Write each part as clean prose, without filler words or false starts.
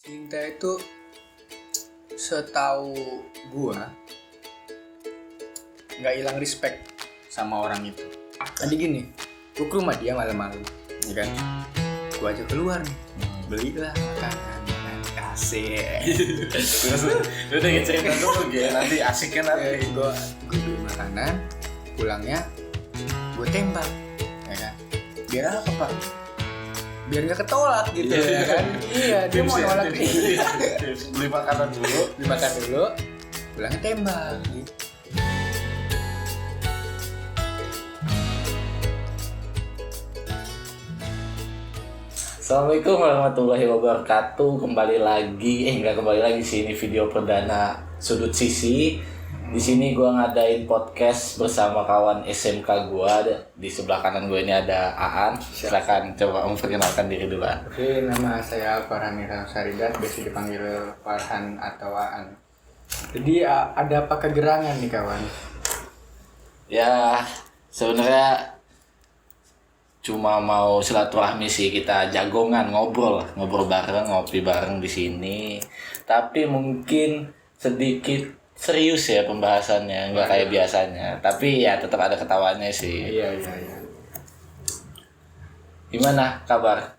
Cinta itu setahu gua nggak hilang respect sama orang itu. Tadi gini, gua ke rumah dia malam-malam, ya kan? Gua ajak keluar nih, belilah makanan, kasih. Terus udah cerita dulu ya, nanti asiknya nanti. Gua beli makanan, pulangnya gua tembak, ya kan? Biar apa pak? Biar nggak ketolak gitu ya kan? Iya, dia mau nolak nih. Beli makanan dulu, pulangnya tembak. Gitu. Assalamualaikum warahmatullahi wabarakatuh. Nggak kembali lagi sih, ini video perdana Sudut Sisi. Di sini gue ngadain podcast bersama kawan SMK gue. Di sebelah kanan gue ini ada Aan. Silakan coba memperkenalkan diri dulu. Oke, nama saya Farhan Saridat, biasa dipanggil Farhan atau Aan. Jadi ada apa kegerangan nih kawan? Ya sebenarnya cuma mau silaturahmi sih, kita jagongan ngobrol bareng, ngopi bareng di sini. Tapi mungkin sedikit serius ya pembahasannya, nggak kayak biasanya. Tapi ya tetap ada ketawanya sih. Iya. Gimana kabar?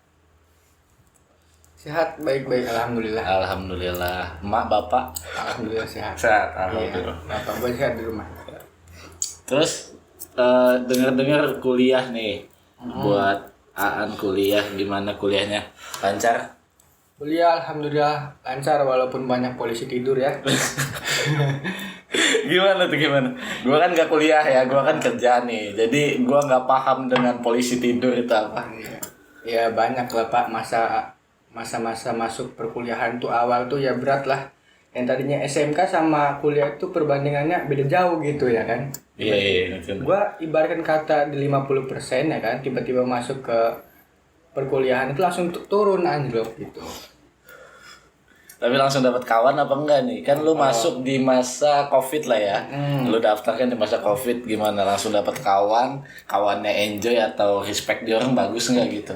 Sehat, baik-baik, alhamdulillah. Alhamdulillah. Emak, bapak? Alhamdulillah sehat. Sehat, alhamdulillah. Iya, bapak gue sehat di rumah. Terus dengar-dengar kuliah nih. Buat Aan kuliah, gimana kuliahnya? Lancar? Kuliah alhamdulillah lancar walaupun banyak polisi tidur ya. Gimana? Gua kan gak kuliah ya, gua kan kerja nih. Jadi gua gak paham dengan polisi tidur itu apa. Ya banyak lah Pak, masa-masa masuk perkuliahan tuh awal tuh ya berat lah. Yang tadinya SMK sama kuliah itu perbandingannya beda jauh gitu ya kan. Iya. Gua ibaratkan kata di 50% ya kan, tiba-tiba masuk ke perkuliahan itu langsung turun anjlok gitu. Tapi langsung dapat kawan apa enggak nih? Kan lu masuk di masa Covid lah ya. Lu daftar kan di masa Covid, gimana? Langsung dapat kawannya enjoy atau respect dia orang bagus enggak gitu?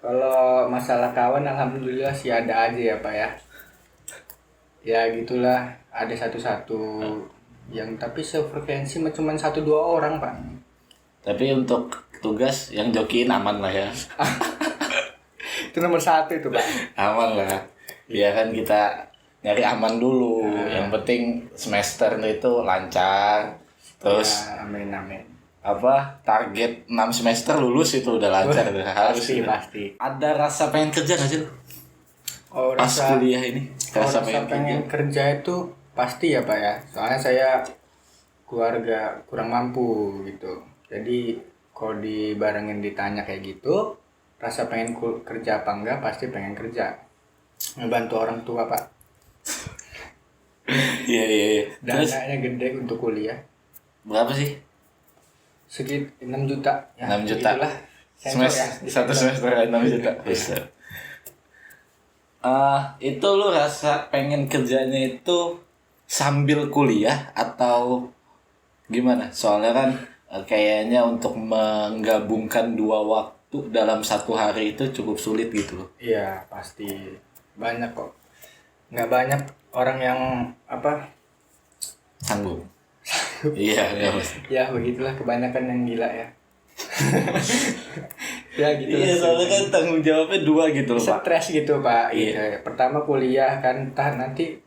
Kalau masalah kawan alhamdulillah sih ada aja ya Pak ya. Ya gitulah, ada satu-satu yang tapi sefrekuensi cuma 1-2 orang Pak. Tapi untuk tugas yang jokiin aman lah ya. Itu nomor 1 itu Pak. Aman lah. Ya kan kita nyari aman dulu. Yang penting semester itu lancar. Terus ya, amin. Target 6 semester lulus itu udah lancar. Harus pasti. Ada rasa pengen kerja gak sih lu? Pas Rasa kuliah ini rasa pengen kerja itu pasti ya Pak ya. Soalnya saya keluarga kurang mampu gitu. Jadi kalau dibarengin ditanya kayak gitu, rasa pengen kerja apa enggak, pasti pengen kerja. Ngebantu orang tua Pak. Iya. Dananya gede untuk kuliah. Berapa sih? 6 juta. Ya, 6 juta. Itulah. Satu semester 6 juta. Bisa. Itu lu rasa pengen kerjanya itu sambil kuliah atau gimana? Soalnya kan kayaknya untuk menggabungkan 2 waktu dalam 1 hari itu cukup sulit gitu. Iya pasti banyak kok. Nggak banyak orang yang sanggup. Iya pasti. Ya begitulah, kebanyakan yang gila ya. Ya gitu. Iya soalnya kan tanggung jawabnya 2 gitu loh Pak. Stres gitu Pak. Iya. Gitu. Pertama kuliah kan, nanti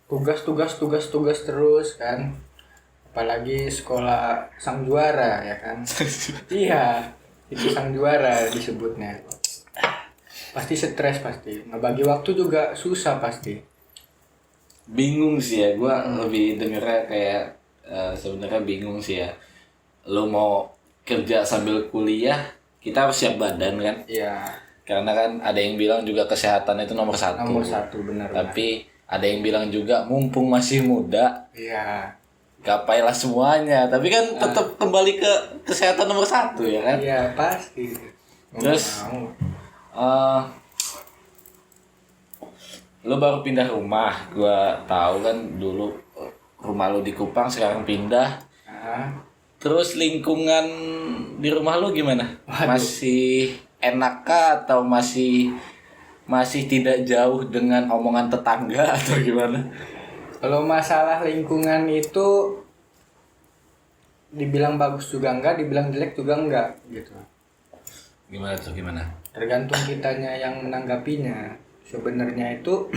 tugas terus kan. Apalagi sekolah sang juara ya kan. Iya, itu sang juara disebutnya. Pasti stres pasti. Ngebagi waktu juga susah pasti. Bingung sih ya, gue lebih dengernya kayak sebenarnya bingung sih ya. Lo mau kerja sambil kuliah, kita harus siap badan kan? Iya. Karena kan ada yang bilang juga kesehatan itu nomor 1. Nomor 1 benar. Tapi ada yang bilang juga mumpung masih muda, iya, gapailah semuanya. Tapi kan tetap kembali ke kesehatan nomor 1 ya kan? Iya pasti. Terus lo baru pindah rumah, gua tahu kan dulu rumah lo di Kupang, sekarang pindah. Terus lingkungan di rumah lo gimana? Waduh. Masih enak kah atau masih masih tidak jauh dengan omongan tetangga atau gimana? Kalau masalah lingkungan itu dibilang bagus juga enggak, dibilang jelek juga enggak gitu. Gimana tuh gimana? Tergantung kitanya yang menanggapinya. Sebenarnya itu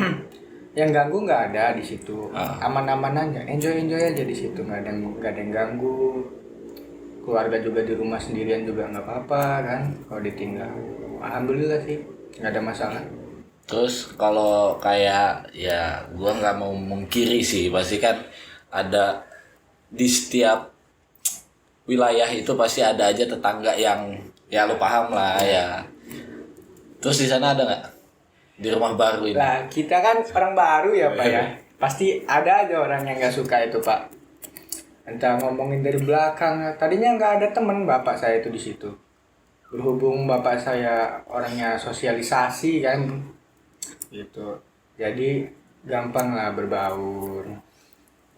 yang ganggu nggak ada di situ, aman-aman aja, enjoy aja di situ, nggak ada yang ganggu. Keluarga juga di rumah sendirian juga nggak apa-apa kan, kalau ditinggal. Alhamdulillah sih, nggak ada masalah. Terus kalau kayak ya gua nggak mau mungkiri sih, pasti kan ada di setiap wilayah itu pasti ada aja tetangga yang ya lu paham lah ya. Terus di sana ada nggak di rumah baru ini? Lah kita kan orang baru ya Pak ya, pasti ada aja orang yang nggak suka itu Pak. Entah ngomongin dari belakang, tadinya nggak ada temen bapak saya itu di situ. Berhubung bapak saya orangnya sosialisasi kan, gitu. Jadi gampang lah berbaur.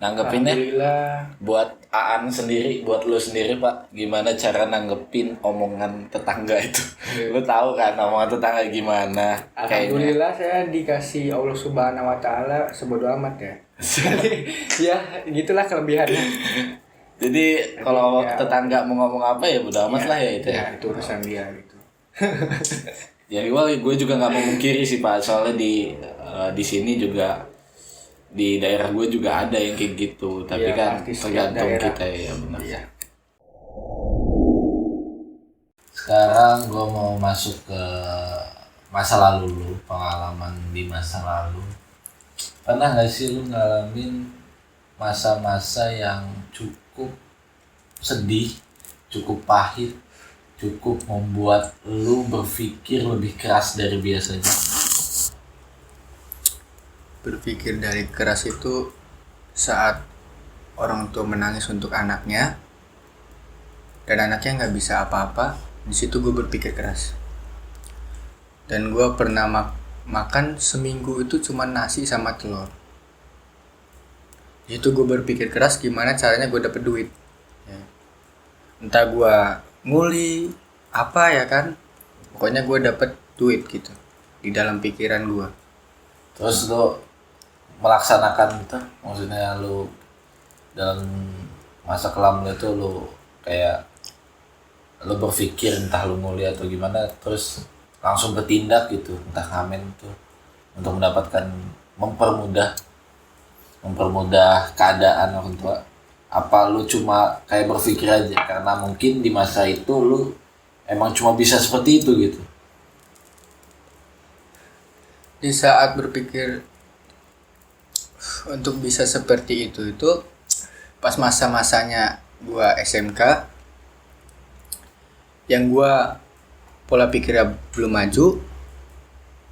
Nanggepinnya Alhamdulillah. buat Aan sendiri, buat lu sendiri Pak, gimana cara nanggepin omongan tetangga itu? Lu tahu kan omongan tetangga gimana? Alhamdulillah saya dikasih Allah Subhanahu Wa Taala sebodo amat ya. Ya gitulah kelebihannya. Jadi kalau ya, tetangga mau ngomong apa ya bodo amat lah ya itu ya. Ya itu urusan dia gitu. Ya gue juga nggak mau mungkiri sih Pak, soalnya di sini juga di daerah gue juga ada yang kayak gitu, tapi Ya, kan pasti setiap tergantung daerah. kita ya benar. Iya. Sekarang gue mau masuk ke masa lalu lu, pengalaman di masa lalu. Pernah nggak sih lu ngalamin masa-masa yang cukup sedih, cukup pahit, cukup membuat lu berpikir lebih keras dari biasanya? Berpikir dari keras itu saat orang tua menangis untuk anaknya dan anaknya nggak bisa apa-apa. Di situ gue berpikir keras. Dan gue pernah makan seminggu itu cuma nasi sama telur. Di situ gue berpikir keras gimana caranya gue dapet duit. Ya. Entah gue nguli apa ya kan, pokoknya gue dapet duit gitu di dalam pikiran gue. Terus lu melaksanakan itu, maksudnya lu dalam masa kelam itu lu kayak lu berpikir entah lu nguli atau gimana, terus langsung bertindak gitu, entah ngamen tuh untuk mendapatkan mempermudah keadaan orang tua. Apa lu cuma kayak berpikir aja karena mungkin di masa itu lu emang cuma bisa seperti itu gitu? Di saat berpikir untuk bisa seperti itu pas masa-masanya gua SMK yang gua pola pikirnya belum maju,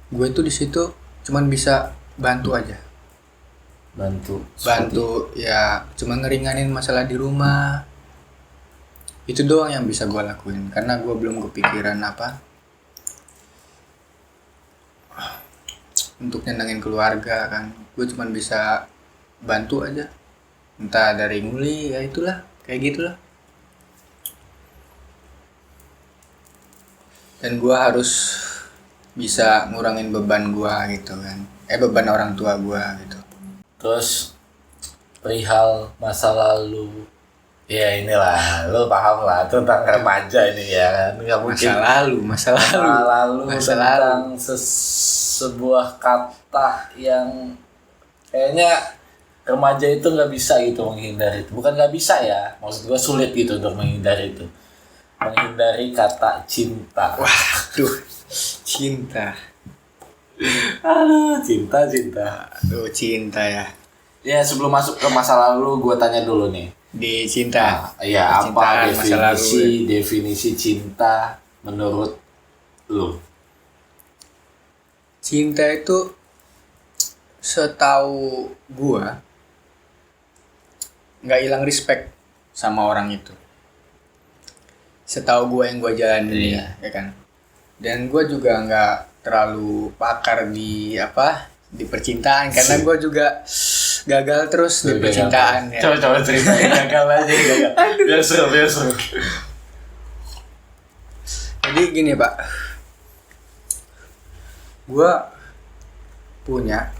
gue itu di situ cuman bisa bantu aja. Bantu ya, cuma ngeringanin masalah di rumah. Itu doang yang bisa gua lakuin karena gua belum kepikiran apa untuk nyenengin keluarga kan. Gue cuma bisa bantu aja, entah dari nguli ya, itulah kayak gitulah. Dan gue harus bisa ngurangin beban gue gitu kan, beban orang tua gue gitu. Terus perihal masa lalu, ya inilah lu paham lah tentang remaja ini ya kan, nggak mungkin Masa lalu tentang sebuah kata yang kayaknya remaja itu nggak bisa gitu menghindari itu. Bukan nggak bisa ya, maksud gue sulit gitu untuk menghindari itu, menghindari kata cinta. Waduh, cinta. Aduh, cinta. Aduh, cinta ya. Ya sebelum masuk ke masa lalu, gue tanya dulu nih. Di cinta. Ya apa Percintaan, definisi cinta menurut lu? Cinta itu setahu gua nggak hilang respect sama orang itu. Setahu gua yang gua jalanin Iya. ya kan. Dan gua juga nggak terlalu pakar di percintaan karena gua juga gagal terus di percintaan ya. Coba ceritain gagal aja gagal. Biar seru. Jadi gini Pak, gue punya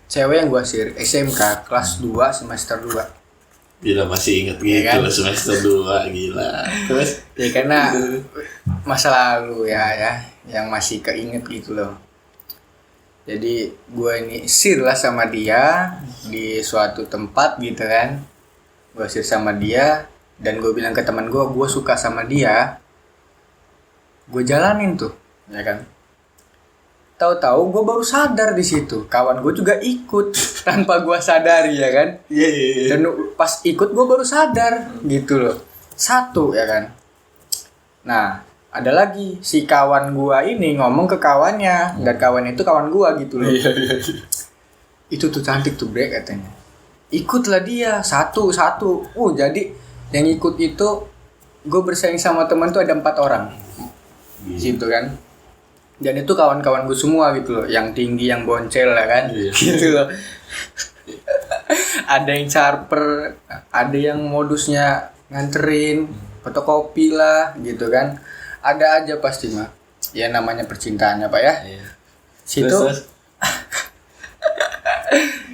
cewek yang gue sir SMK kelas 2 semester 2. Gila masih inget gitu Ya kan? semester 2 gila. Terus Ya karena masa lalu ya yang masih keinget gitu loh. Jadi gue ini sir lah sama dia di suatu tempat gitu kan. Gue sir sama dia dan gue bilang ke teman gue suka sama dia. Gue jalanin tuh, ya kan. Tahu-tahu gue baru sadar di situ. Kawan gue juga ikut tanpa gue sadari ya kan. iya. Dan pas ikut gue baru sadar gitu loh. Satu ya kan. Nah, ada lagi si kawan gue ini ngomong ke kawannya dan kawan itu kawan gue gitu loh. Iya. Itu tuh cantik tuh Bre katanya. Ikutlah dia satu. Jadi yang ikut itu gue bersaing sama teman tuh ada 4 orang. Gitu kan. Dan itu kawan-kawan gue semua gitu loh, yang tinggi, yang boncel ya kan, gitu loh. Ada yang charper, ada yang modusnya nganterin, fotokopi lah, gitu kan. Ada aja pasti mah. Ya namanya percintaannya Pak ya. Iya. Situ, Terus.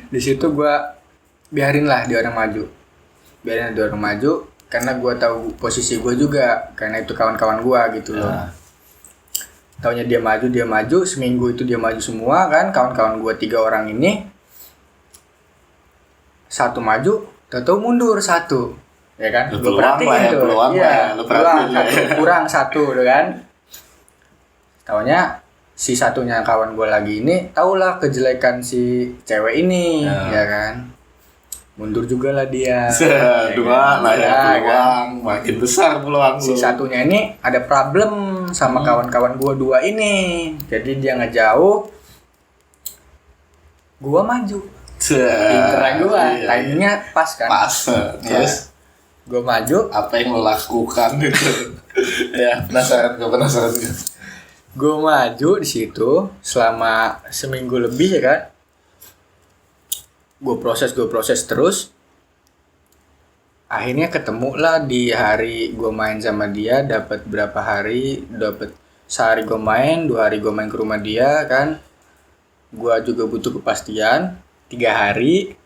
di situ gue biarin lah dia orang maju, karena gue tahu posisi gue juga, karena itu kawan-kawan gue gitu loh. Taunya dia maju, seminggu itu dia maju semua kan, kawan-kawan gue 3 orang ini. Satu maju, tahu mundur satu, ya kan? Gue perhatiin tuh, iya, kurang satu, tuh kan? Taunya si satunya kawan gue lagi ini, tahulah kejelekan si cewek ini, ya kan? Mundur juga lah dia. Dua lah ya peluang, makin besar peluang Si lu. satunya ini ada problem sama kawan-kawan gua 2 ini. Jadi dia ngejauh, gua maju. Pinteran gua, timingnya pas kan. Pas. Terus Gua maju, apa yang lo lakukan itu? Ya penasaran gua. gua maju di situ selama seminggu lebih ya kan. Gue proses terus. Akhirnya ketemu lah di hari gue main sama dia. Dapat berapa hari? Dapat sehari gue main, 2 hari gue main ke rumah dia kan. Gue juga butuh kepastian. 3 hari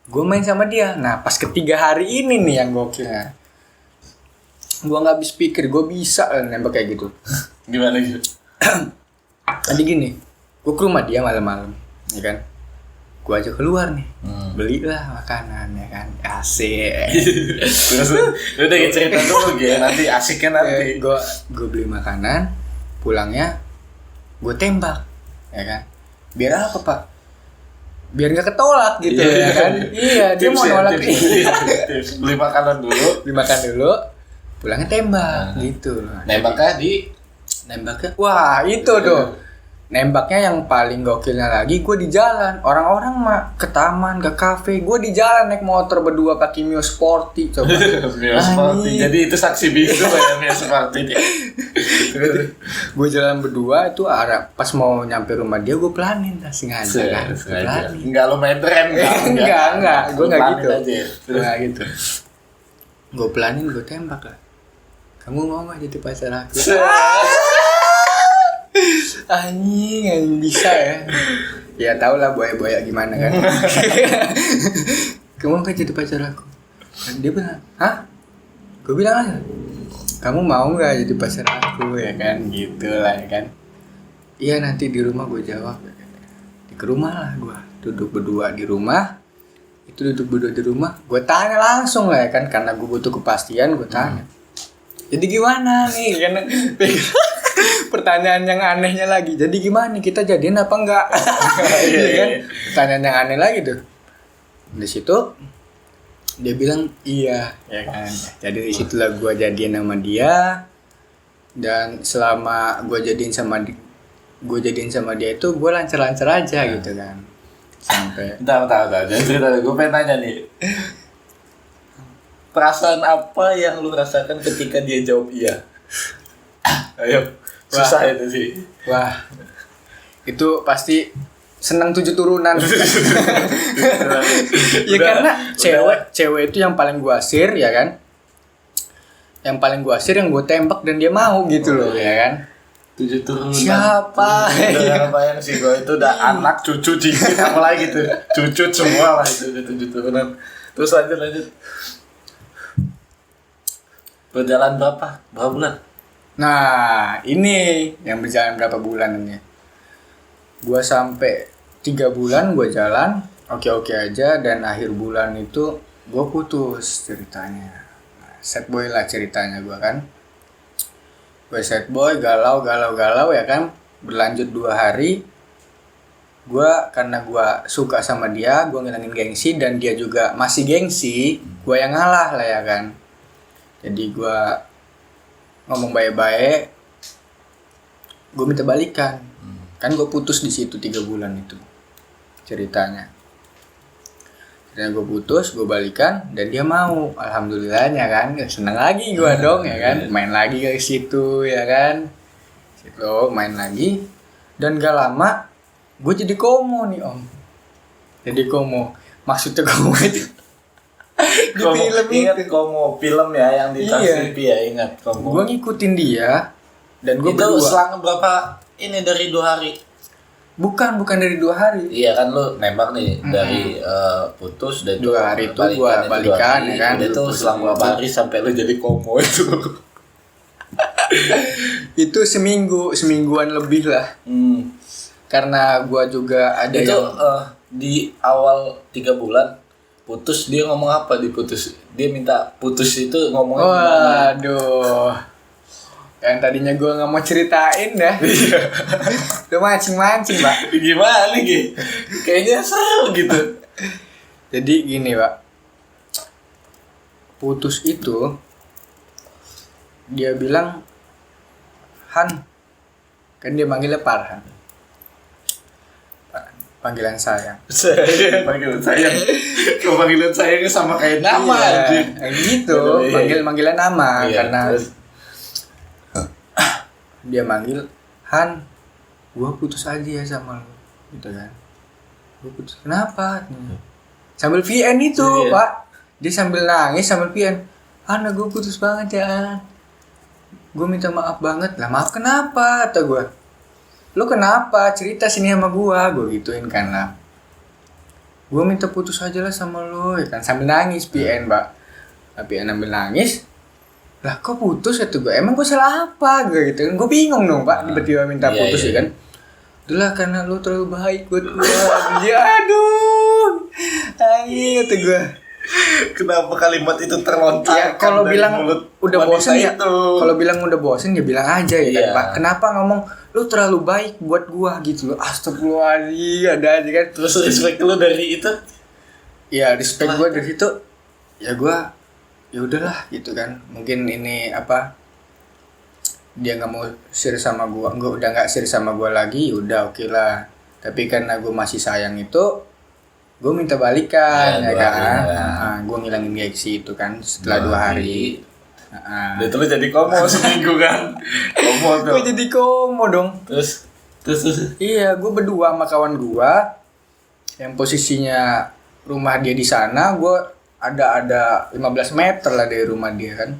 gue main sama dia. Nah pas ketiga hari ini nih yang gokilnya, gue nggak habis pikir gue bisa nembak kayak gitu. Gimana gitu? Jadi gini, gue ke rumah dia malam-malam, ya kan. Gue ajak keluar nih, belilah makanan ya kan, asik. Terus udah cerita dulu ya, nanti asiknya nanti. Gue beli makanan, pulangnya gue tembak, ya kan. Biar apa Pak? Biar nggak ketolak gitu ya kan. Iya, dia mau nolak nih. Beli makanan dulu, pulangnya tembak gitu. Nembaknya, wah itu tuh. Nembaknya yang paling gokilnya lagi, gue di jalan. Orang-orang mah ke taman, ke kafe, gue di jalan naik motor berdua pakai Mio Sporty coba. Mio Sporty. Jadi itu saksi bisu ya Mio Sporty. Gue jalan berdua itu pas mau nyampe rumah dia gue pelanin lah sengaja kan. Enggak lo main rem enggak, gue enggak gitu. Enggak gitu. Gue pelanin, gue tembak lah. Kamu mau enggak jadi pacar aku? Anjing bisa ya. Ya tau lah buaya gimana kan. Kamu mau jadi pacar aku? Dan dia bilang, hah? Gue bilang aja, kamu mau nggak jadi pacar aku ya kan, gitu lah ya kan. Iya nanti di rumah gue jawab. Ke rumah lah gue, duduk berdua di rumah. Gue tanya langsung lah ya kan, karena gue butuh kepastian gue tanya. Jadi gimana nih kan? Pertanyaan yang anehnya lagi. Jadi gimana nih, kita jadian apa enggak? Iya kan? Pertanyaan yang aneh lagi tuh. Di situ dia bilang iya, ya kan. Jadi di situlah gue jadian sama dia. Dan selama gue jadian sama dia itu gue lancar-lancar aja gitu kan. Sampai Bentar. Jangan cerita, gue pengen nanya nih. Perasaan apa yang lu rasakan ketika dia jawab iya? Ayo. Susah itu sih. Wah, itu pasti senang 7 turunan. Ya karena cewek itu yang paling gua share ya kan. Yang paling gua share yang gua tembak dan dia mau gitu loh ya kan. 7 turunan. Siapa? Udah bayang sih gue itu udah anak cucu cicit apalagi gitu. Cucu semua lah itu udah 7 turunan. Terus lanjut. Berjalan berapa bulan? Nah, ini yang berjalan berapa bulan ini? Gua sampai 3 bulan gua jalan, oke-oke aja, dan akhir bulan itu gua putus ceritanya. Sad boy lah ceritanya gua kan. Gue sad boy, galau ya kan. Berlanjut 2 hari. Karena gua suka sama dia, gua ngilangin gengsi dan dia juga masih gengsi, gua yang ngalah lah ya kan. Jadi gue ngomong baik-baik, gue minta balikan. Kan gue putus di situ 3 bulan itu ceritanya. Gue putus, gue balikan dan dia mau. Alhamdulillahnya kan, seneng lagi gue dong ya kan. Main lagi ke situ ya kan. Situ main lagi dan gak lama gue jadi komo nih om. Jadi komo, maksudnya komo itu di Komo, film ingat itu. Komo film ya yang di TV ya, ingat Komo. Gue ngikutin dia dan gue itu berdua. selang berapa ini dari 2 hari? Bukan dari 2 hari. Iya kan lu nembak nih dari putus dan 2 hari itu gua balikan ya kan. Itu selang berapa hari sampai lu jadi komo itu? Itu semingguan lebih lah. Karena gua juga ada itu yang di awal 3 bulan putus, dia ngomong apa di putus? Dia minta putus itu ngomongnya gimana? waduh. Yang tadinya gua nggak mau ceritain dah. Udah mancing, Pak. Gimana nih? Kayaknya seru gitu. Jadi gini, Pak. Putus itu dia bilang Han. Kan dia manggilnya Farhan. Panggilan sayang. Panggilan sayang. Kau panggilan sayangnya sama kayak nama aja. Gitu, panggilan nama karena terus. Dia manggil Han, gua putus aja ya sama lu, gitu kan. Gua putus. Kenapa? Sambil VN itu, Pak. Dia sambil nangis sambil VN. Han, gua putus banget ya. Gua minta maaf banget. Lah, maaf kenapa? Kata gua. Lu kenapa? Cerita sini sama gua gituin kan lah. Gua minta putus aja lah sama lu, ya kan sambil nangis PN, Pak. PN sambil nangis. Lah kok putus ya tuh gua? Emang gua salah apa? Gua gitu kan. Gua bingung dong, Pak, tiba-tiba minta putus ya kan. Itulah karena lu terlalu baik buat gua. Dia aduh. Ayo tuh gua. Kenapa kalimat itu terlontar? Ya kalau bilang udah bosen ya, kalau bilang udah bosen ya bilang aja ya kan, Pak. Kenapa ngomong lu terlalu baik buat gua gitu loh. Astagfirullahaladzim, ada aja kan. Terus respect lu dari itu? Ya respect gua dari situ. Ya gua ya udahlah gitu kan. Mungkin ini apa? Dia nggak mau share sama gua, udah nggak share sama gua lagi, udah oke lah. Tapi karena gua masih sayang itu, gue minta balikan ya kan. Gue ngilangin gengsi itu kan setelah 2 hari. Dan itu jadi komo seminggu kan. Komo tuh. Gue jadi komo dong. Terus. Iya, gue berdua sama kawan gue yang posisinya rumah dia di sana, gue ada 15 meter lah dari rumah dia kan.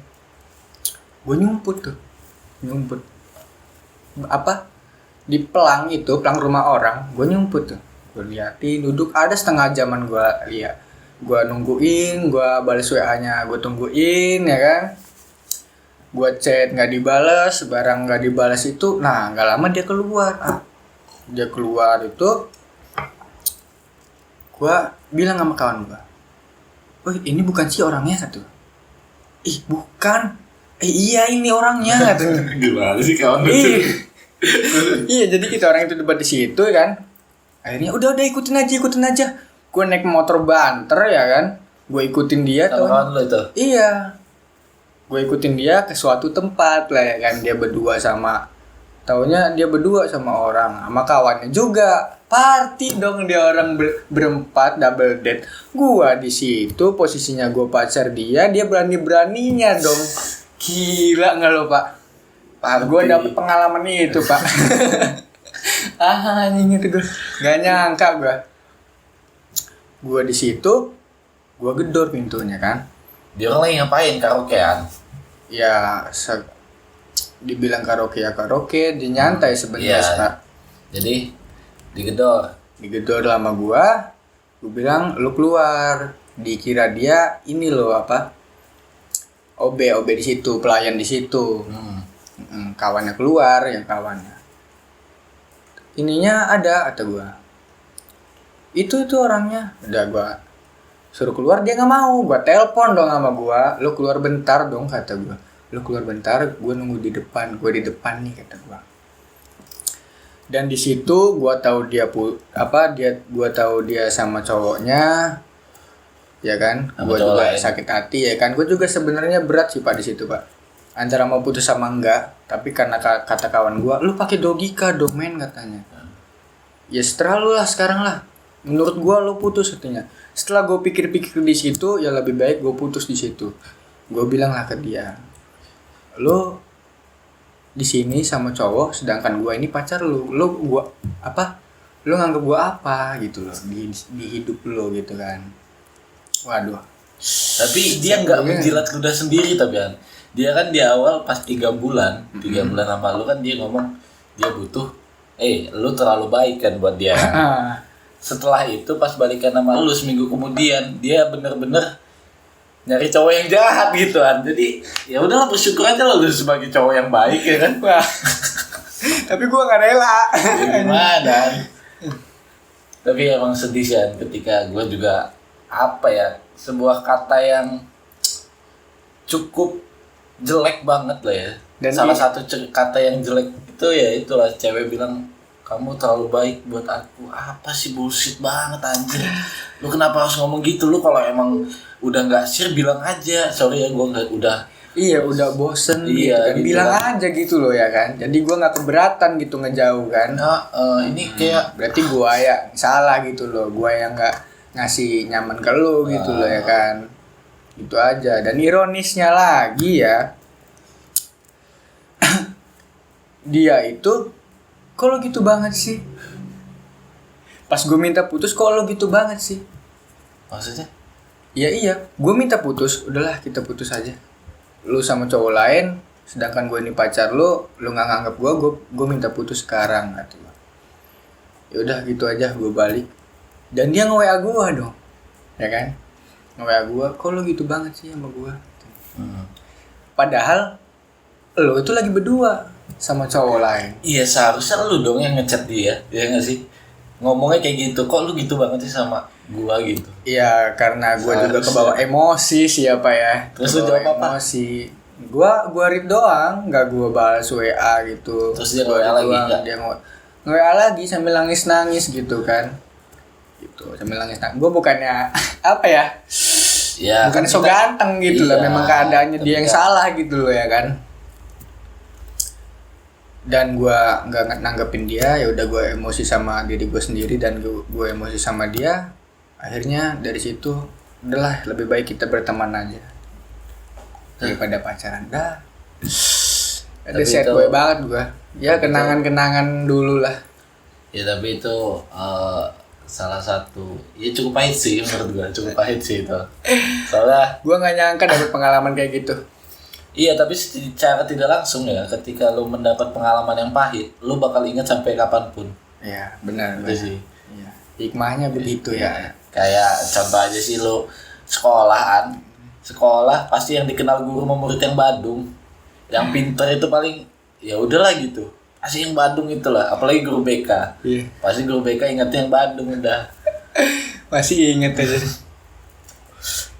Gue nyumput apa di pelang rumah orang, gue nyumput tuh. Gue liatin, duduk ada setengah jaman gue lihat. Gue nungguin, gue balas WA-nya, gue tungguin ya kan. Gue chat nggak dibales, barang nggak dibales itu, nah nggak lama dia keluar. Dia keluar itu, gue bilang sama kawan gue, "Oh ini bukan sih orangnya," kata. "Ih bukan, iya ini orangnya," kata. Gimana sih kawan itu? Iya jadi kita orang itu debat di situ kan. Akhirnya udah ikutin aja. Gue naik motor banter ya kan. Gue ikutin dia tuh. Kawan lo itu? Iya. Gue ikutin dia ke suatu tempat lah ya kan. Taunya dia berdua sama orang, sama kawannya juga. Party dong dia orang berempat double date. Gua di situ posisinya gue pacar dia berani-beraninya dong. Gila enggak lo, Pak? Gue dapet pengalaman itu, Pak. Anjing itu gue gak nyangka gue di situ, gue gedor pintunya kan. Dia orang lagi ngapain, karaokean? Ya dibilang karaoke ya karaoke, dia nyantai sebenarnya. Iya. Jadi digedor. Digedor sama gue bilang lu keluar. Dikira dia ini loh apa? OB di situ, pelayan di situ. Kawannya keluar, yang kawannya. Ininya ada, kata gue. Itu orangnya. Udah gue suruh keluar, dia nggak mau. Gue telepon dong sama gue, lu keluar bentar dong, kata gue. Lu keluar bentar, gue nunggu di depan. Gue di depan nih, kata gue. Dan di situ gue tahu gue tahu dia sama cowoknya, ya kan. Gue juga sakit hati, ya kan. Gue juga sebenarnya berat sih Pak di situ Pak. Antara mau putus sama enggak, tapi karena kata kawan gue, lu pakai logika dong men, katanya. Ya setelah lu lah sekarang lah. Menurut gue lu putus, katanya. Setelah gue pikir-pikir di situ, ya lebih baik gue putus di situ. Gue bilang lah ke dia, lu di sini sama cowok, sedangkan gue ini pacar lu nganggep gue apa gitu loh di hidup lu gitu kan. Waduh. Tapi dia nggak menjilat ludah sendiri tapi kan. Dia kan di awal pas 3 bulan sama lu kan dia ngomong dia butuh, lu terlalu baik kan buat dia. Setelah itu pas balikan sama lu seminggu kemudian dia bener-bener nyari cowok yang jahat gitu kan. Jadi ya udahlah bersyukur aja lah lu sebagai cowok yang baik ya kan. Wah. Tapi gua nggak rela. Gimana? Tapi emang sedih sih kan ketika gua juga sebuah kata yang cukup jelek banget lah ya. Dan salah satu kata yang jelek itu ya itulah cewek bilang kamu terlalu baik buat aku. Apa sih, bullshit banget anjir. Lu kenapa harus ngomong gitu? Lu kalau emang udah nggak share bilang aja. Sorry ya gue nggak udah. Iya udah bosen gitu kan. Gitu bilang kan aja gitu loh ya kan. Jadi gue nggak keberatan gitu ngejauh kan. Ini kayak berarti gue ya salah gitu loh. Gue yang nggak ngasih nyaman ke lu gitu loh ya kan. Itu aja. Dan ironisnya lagi ya, dia itu kok lo gitu banget sih? Pas gue minta putus kok lo gitu banget sih? Maksudnya? Ya iya, gue minta putus, udahlah kita putus aja. Lu sama cowok lain, sedangkan gue ini pacar lu nggak nganggap gue minta putus sekarang, kata gue. Ya udah gitu aja, gue balik. Dan dia nge-WA gue dong, ya kan? Nge-WA gue, kok lo gitu banget sih sama gue? Padahal lo itu lagi berdua sama cowok lain. Iya seharusnya lu dong yang ngechat dia, ya nggak sih? Ngomongnya kayak gitu, kok lu gitu banget sih sama gua gitu? Iya karena gua juga kebawa emosi sih apa ya. Terus lu jawab apa? Emosi. Gua read doang, nggak gua balas WA gitu. Terus dia WA lagi nggak? Dia WA lagi sambil nangis gitu kan. Gitu sambil nangis. Gua bukannya apa ya? Ya. Bukan so ganteng gitu lah. Memang keadaannya dia yang salah gitu loh ya kan. Dan gue nggak nanggepin dia, ya udah gue emosi sama diri gue sendiri dan gue emosi sama dia. Akhirnya dari situ udahlah lebih baik kita berteman aja daripada pacaran. Dah ada sad boy banget gue ya, kenangan dulu lah ya. Tapi itu salah satu ya cukup pahit sih menurut gue, cukup pahit sih itu soalnya gue nggak nyangka dapet pengalaman kayak gitu. Iya, tapi secara tidak langsung ya, ketika lu mendapat pengalaman yang pahit, lu bakal ingat sampai kapanpun. Iya, benar. Itu sih. Iya. Hikmahnya begitu ya. Kayak contoh aja sih lu sekolah pasti yang dikenal guru sama murid yang badung. Yang pinter itu paling ya udahlah gitu. Pasti yang badung itulah, apalagi guru BK. Iya. Pasti guru BK ingatnya yang badung udah. Masih inget aja.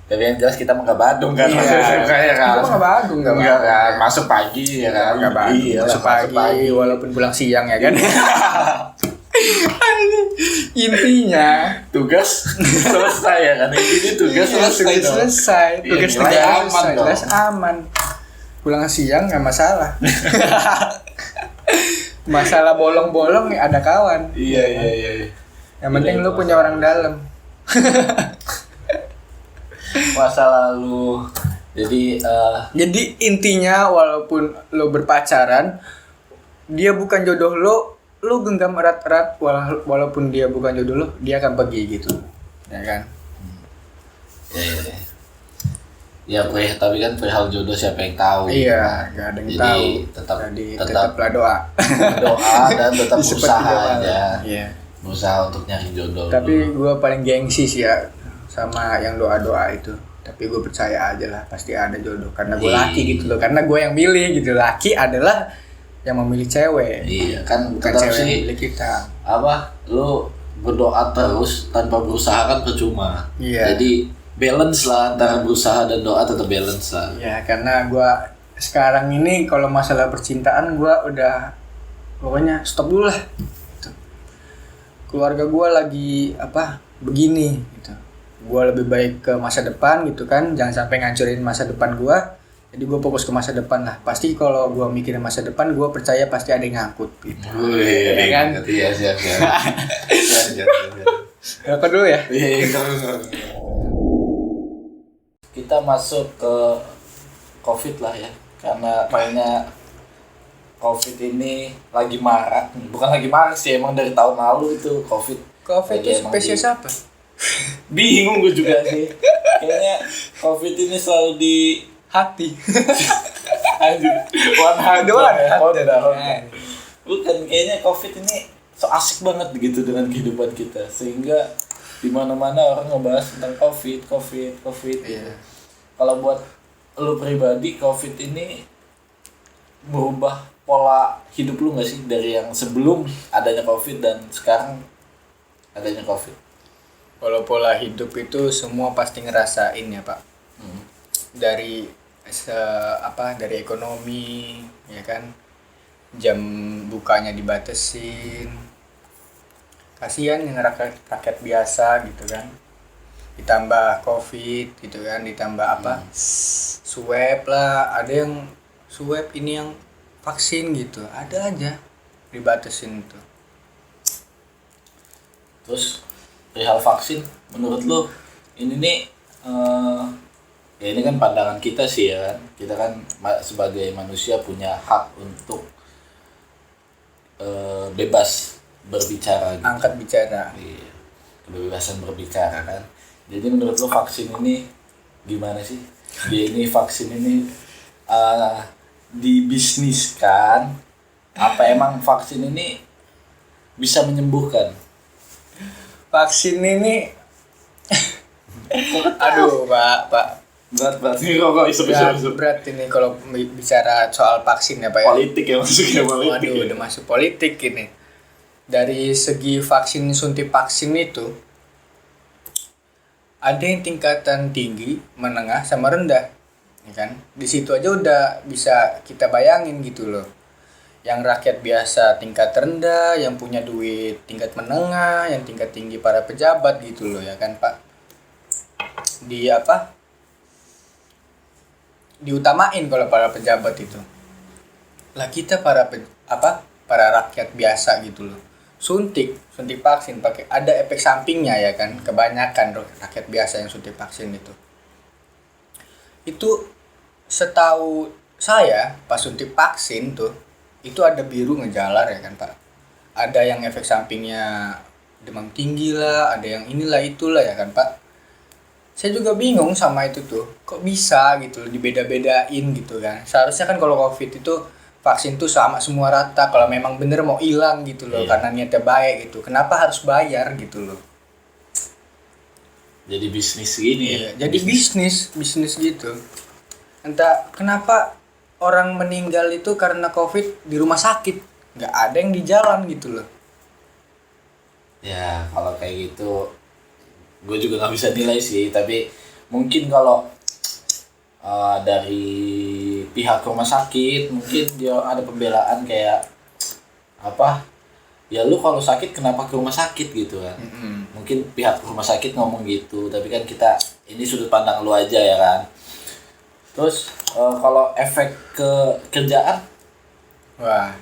Tapi yang jelas kita mah gak badung kan. Iya, kayak kan. Kita mah gak badung, gak kan. Masuk pagi ya kan. Gak badung. Iya, masuk pagi walaupun pulang siang ya kan. Intinya tugas selesai ya kan. Ini tugas selesai. Tugas tugas aman. Pulang siang gak masalah. Masalah bolong-bolong ada kawan. Iya. Yang penting lu punya orang dalam. Masa lalu. Jadi intinya walaupun lo berpacaran, dia bukan jodoh lo genggam erat-erat walaupun dia bukan jodoh lo, dia akan pergi gitu. Ya kan? Ya. Ya tapi kan perihal jodoh siapa yang tahu. Iya, nggak ada yang Jadi tahu. tetap Jadi tetap tetaplah doa. doa dan tetap Seperti berusaha doa. aja. Iya. Berusaha untuk nyari jodoh. Tapi gue paling gengsi sih ya sama yang doa-doa itu. Tapi gue percaya aja lah pasti ada jodoh karena gue laki gitu loh. Karena gue yang milih gitu. Laki adalah yang memilih cewek. Iya kan Bukan tetap cewek yang sih memilih kita. apa lu berdoa terus tanpa berusaha kan percuma. Iya. Jadi balance lah antara berusaha dan doa, tetap balance lah. Ya karena gue sekarang ini kalau masalah percintaan gue udah pokoknya stop dulu lah. Gitu. Keluarga gue lagi begini gitu. Gue lebih baik ke masa depan gitu kan, jangan sampai ngancurin masa depan gue. Jadi gue fokus ke masa depan lah. Pasti kalau gue mikirin masa depan, gue percaya pasti ada yang ngangkut gitu. Wih, Ya kan? Iya siap. Siap. Apa dulu ya? Iya. Kita masuk ke COVID lah ya, karena kayaknya COVID ini lagi marak. Bukan lagi marak sih, emang dari tahun lalu itu COVID. COVID Lagi itu emang spesies apa? Bingung gue juga sih. Kayaknya COVID ini selalu di Hati. anjir. Doang. Bukan, kayaknya COVID ini so asik banget begitu dengan kehidupan kita, sehingga di mana-mana orang ngebahas tentang COVID. Iya. Kalau buat lu pribadi, COVID ini berubah pola hidup lu nggak sih dari yang sebelum adanya COVID dan sekarang adanya COVID? Kalau pola hidup itu semua pasti ngerasain ya Pak. Dari dari ekonomi ya kan, jam bukanya dibatasin, kasihan yang rakyat biasa gitu kan, ditambah COVID gitu kan, ditambah swab lah, ada yang swab ini yang vaksin gitu, ada aja dibatasin tuh. Terus perihal vaksin, menurut lu ini nih ya ini kan pandangan kita sih ya kan, kita kan sebagai manusia punya hak untuk bebas berbicara gitu. Angkat bicara. Iya, kebebasan berbicara kan. Jadi menurut lo vaksin ini gimana sih? Vaksin ini dibisniskan apa emang vaksin ini bisa menyembuhkan? Vaksin ini aduh pak Berat ini kok isu. berat ini kalau bicara soal vaksin ya Pak ya. Politik ya, masuknya politik. Waduh, ya. udah masuk politik ini. Dari segi suntik vaksin itu ada yang tingkatan tinggi, menengah, sama rendah, ya kan? Di situ aja udah bisa kita bayangin gitu loh. Yang rakyat biasa tingkat rendah, yang punya duit tingkat menengah, yang tingkat tinggi para pejabat gitu loh ya kan Pak. Diutamain kalau para pejabat itu. Lah kita para rakyat biasa gitu loh. Suntik vaksin pakai ada efek sampingnya ya kan. Kebanyakan rakyat biasa yang suntik vaksin itu. Itu setahu saya pas suntik vaksin tuh itu ada biru ngejalar ya kan Pak. Ada yang efek sampingnya demam tinggi lah, ada yang inilah itulah ya kan Pak. Saya juga bingung sama itu tuh, kok bisa gitu dibeda-bedain gitu kan. Seharusnya kan kalau COVID itu vaksin tuh sama semua rata, kalau memang bener mau hilang gitu loh, karena niatnya baik gitu. Kenapa harus bayar gitu loh? Jadi bisnis gini ya. Jadi bisnis gitu. Entah kenapa orang meninggal itu karena COVID di rumah sakit, nggak ada yang di jalan gitu loh. Ya kalau kayak gitu gue juga nggak bisa nilai sih, tapi mungkin kalau dari pihak rumah sakit mungkin dia ada pembelaan kayak ya lu kalau sakit kenapa ke rumah sakit gitu kan. Mungkin pihak rumah sakit ngomong gitu, tapi kan kita ini sudut pandang lu aja ya kan. Terus kalau efek ke kerjaan, wah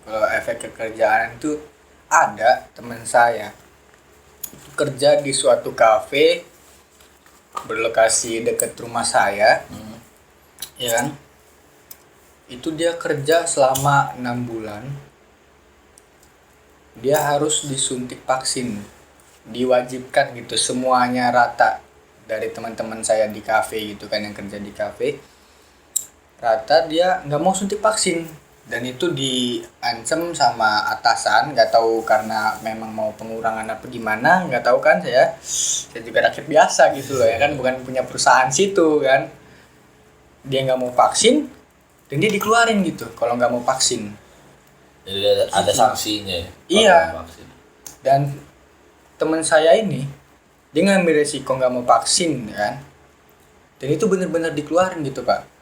kalau efek ke kerjaan itu ada teman saya kerja di suatu kafe berlokasi dekat rumah saya, ya kan? Itu dia kerja selama 6 bulan, dia harus disuntik vaksin, diwajibkan gitu, semuanya rata dari teman-teman saya di kafe gitu kan, yang kerja di kafe, rata dia nggak mau suntik vaksin, dan itu diancam sama atasan, nggak tahu karena memang mau pengurangan apa gimana, nggak tahu kan. Saya juga rakyat biasa gitu loh ya kan, bukan punya perusahaan situ kan. Dia nggak mau vaksin dan dia dikeluarin gitu kalau nggak mau vaksin. Jadi ada sanksinya ya. Iya. Kalau vaksin. Dan teman saya ini dia ngambil resiko nggak mau vaksin kan, dan itu benar-benar dikeluarin gitu Pak.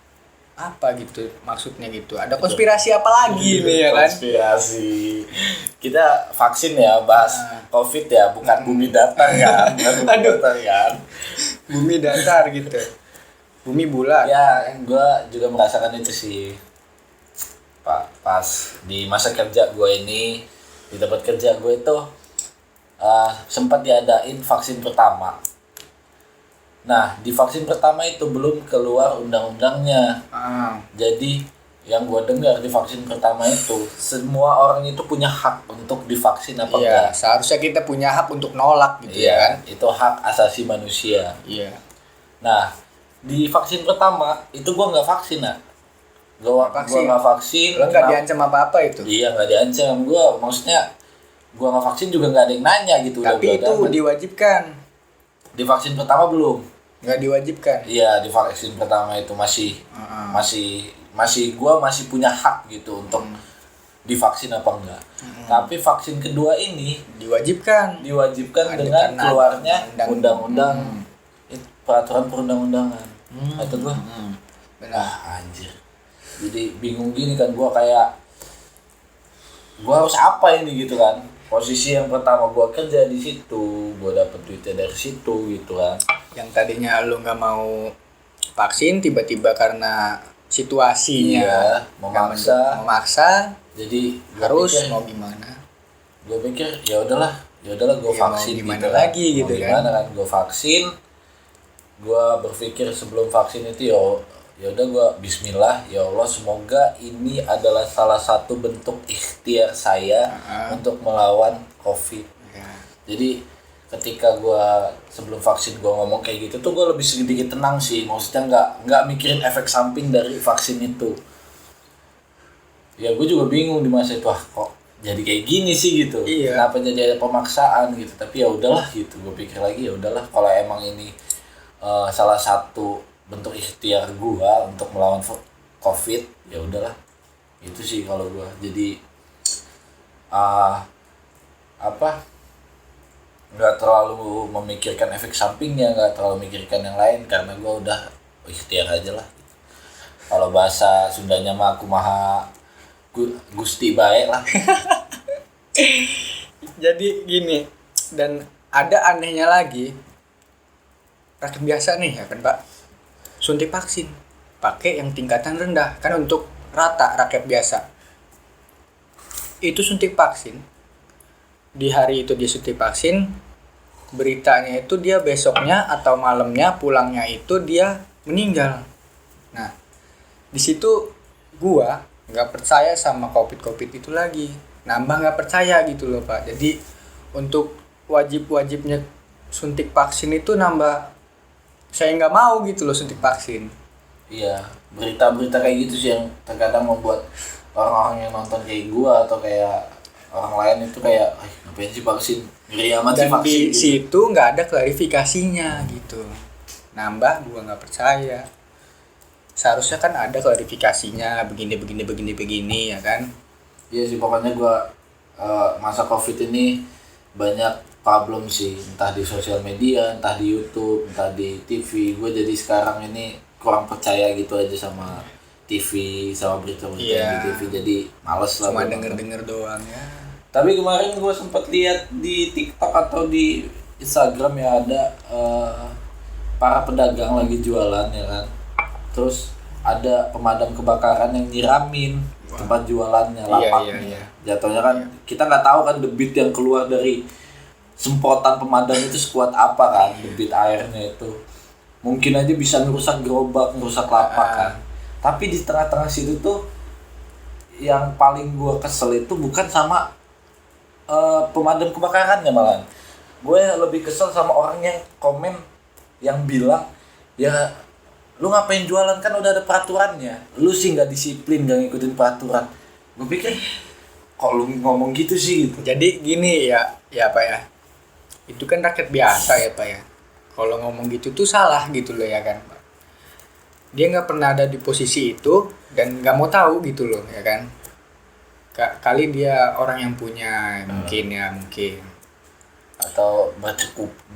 Apa gitu maksudnya gitu, ada konspirasi apa lagi nih ya kan? Konspirasi. Kita vaksin ya, bahas COVID ya, bukan bumi datar kan. Bukan bumi datar kan. Bumi datar gitu, bumi bulat. Ya, gue juga merasakan itu sih, Pak. Pas di masa kerja gue ini, di tempat kerja gue itu sempat diadain vaksin pertama. Nah, di vaksin pertama itu belum keluar undang-undangnya. Jadi yang gue dengar di vaksin pertama itu, semua orang itu punya hak untuk divaksin apa enggak. Seharusnya kita punya hak untuk nolak gitu ya kan. Itu hak asasi manusia. Iya. Nah, di vaksin pertama itu gue nggak vaksin, nak. Gue nggak vaksin. Lo nggak diancam apa-apa itu? Iya, nggak diancam. Maksudnya gue nggak vaksin juga nggak ada yang nanya gitu. Tapi itu diwajibkan. Di vaksin pertama belum. Nggak diwajibkan. Iya, di vaksin pertama itu masih gue masih punya hak gitu untuk divaksin apa enggak. Tapi vaksin kedua ini diwajibkan dengan keluarnya undang-undang peraturan perundang-undangan. Kata gue, benar anjir. Jadi bingung gini kan, gue kayak gue harus apa ini gitu kan. Posisi yang pertama gue kerja di situ, gue dapet duitnya dari situ gitu kan. Yang tadinya lu nggak mau vaksin, tiba-tiba karena situasinya memaksa, jadi harus pikir, mau gimana? Gue pikir ya udahlah gue vaksin gimana gitu lagi kan. Gitu gimana kan gue vaksin. Gue berpikir sebelum vaksin itu ya udah gue bismillah, ya Allah semoga ini adalah salah satu bentuk ikhtiar saya untuk melawan COVID. Jadi ketika gue sebelum vaksin gue ngomong kayak gitu tuh gue lebih sedikit tenang sih, maksudnya nggak mikirin efek samping dari vaksin itu. Ya gue juga bingung di masa itu, kok jadi kayak gini sih gitu. Iya. Kenapa jadi ada pemaksaan gitu? Tapi ya udahlah gitu, gue pikir lagi ya udahlah kalau emang ini salah satu bentuk ikhtiar gua untuk melawan COVID, ya udahlah. Itu sih kalau gua. Jadi nggak terlalu memikirkan efek sampingnya, nggak terlalu memikirkan yang lain, karena gua udah ikhtiar aja lah. Kalau bahasa Sundanya mah aku maha gusti baik lah. Jadi gini, dan ada anehnya lagi, rakyat biasa nih ya kan Pak, suntik vaksin pakai yang tingkatan rendah kan, untuk rata rakyat biasa itu suntik vaksin. Di hari itu dia suntik vaksin, beritanya itu dia besoknya atau malamnya pulangnya itu dia meninggal. Nah di situ gua nggak percaya sama covid itu lagi, nambah nggak percaya gitu loh Pak. Jadi untuk wajibnya suntik vaksin itu nambah, saya nggak mau gitu loh suntik vaksin. Iya, berita-berita kayak gitu sih yang terkadang membuat orang-orang yang nonton kayak gua atau kayak orang lain itu kayak, ngapain sih vaksin? Ngeri amat sih vaksin. Dan di situ nggak ada klarifikasinya gitu. Nambah gua nggak percaya. Seharusnya kan ada klarifikasinya, begini ya kan. Iya sih, pokoknya gua masa COVID ini banyak problem sih, entah di sosial media, entah di YouTube, entah di TV. Gue jadi sekarang ini kurang percaya gitu aja sama TV, sama berita-berita di TV. Jadi males lah. Cuma denger doang ya. Tapi kemarin gue sempat lihat di TikTok atau di Instagram ya, ada para pedagang lagi jualan ya kan. Terus ada pemadam kebakaran yang nyiramin tempat jualannya, lapaknya. Iya. Jatuhnya kan kita nggak tahu kan debit yang keluar dari semprotan pemadam itu sekuat apa kan, debit airnya itu mungkin aja bisa merusak gerobak, merusak lapak kan. Tapi di tengah-tengah situ tuh yang paling gua kesel itu bukan sama pemadam kebakarannya, malah gue lebih kesel sama orang yang komen yang bilang ya lu ngapain jualan, kan udah ada peraturannya, lu sih nggak disiplin, nggak ngikutin peraturan. Gue pikir kok lu ngomong gitu sih gitu. Jadi gini ya Pak ya. Itu kan rakyat biasa ya Pak ya. Kalau ngomong gitu tuh salah gitu loh ya kan Pak. Dia nggak pernah ada di posisi itu dan nggak mau tahu gitu loh ya kan. Kali dia orang yang punya mungkin Atau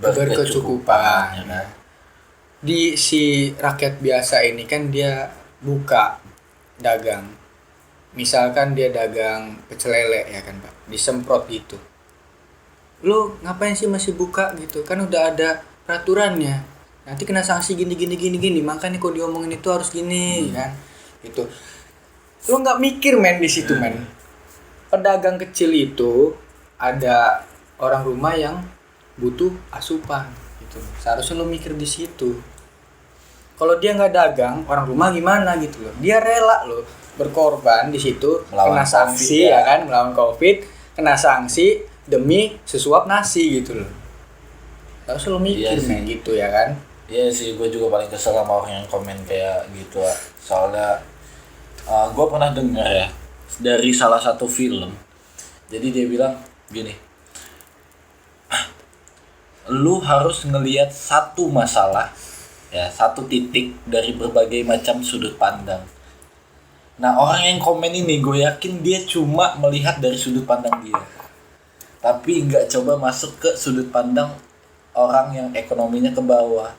berkecukupan ya kan. Di si rakyat biasa ini kan dia buka dagang. Misalkan dia dagang pecel lele ya kan Pak, disemprot gitu. Lu ngapain sih masih buka gitu? Kan udah ada peraturannya. Nanti kena sanksi gini. Makanya kok diomongin itu harus gini kan. Gitu. Lu nggak mikir men di situ men. Pedagang kecil itu ada orang rumah yang butuh asupan gitu. Seharusnya lu mikir di situ. Kalau dia nggak dagang, orang rumah gimana gitu loh. Dia rela loh berkorban di situ, Melawan kena sanksi COVID, ya kan, melawan Covid, kena sanksi demi sesuap nasi gitu loh. Harus lu mikir Iya men gitu ya kan. Iya sih, gue juga paling kesel sama orang yang komen kayak gitu. Soalnya gue pernah dengar ya dari salah satu film. Jadi dia bilang gini, lu harus ngelihat satu masalah, ya satu titik dari berbagai macam sudut pandang. Nah orang yang komen ini gue yakin dia cuma melihat dari sudut pandang dia, tapi nggak coba masuk ke sudut pandang orang yang ekonominya ke bawah.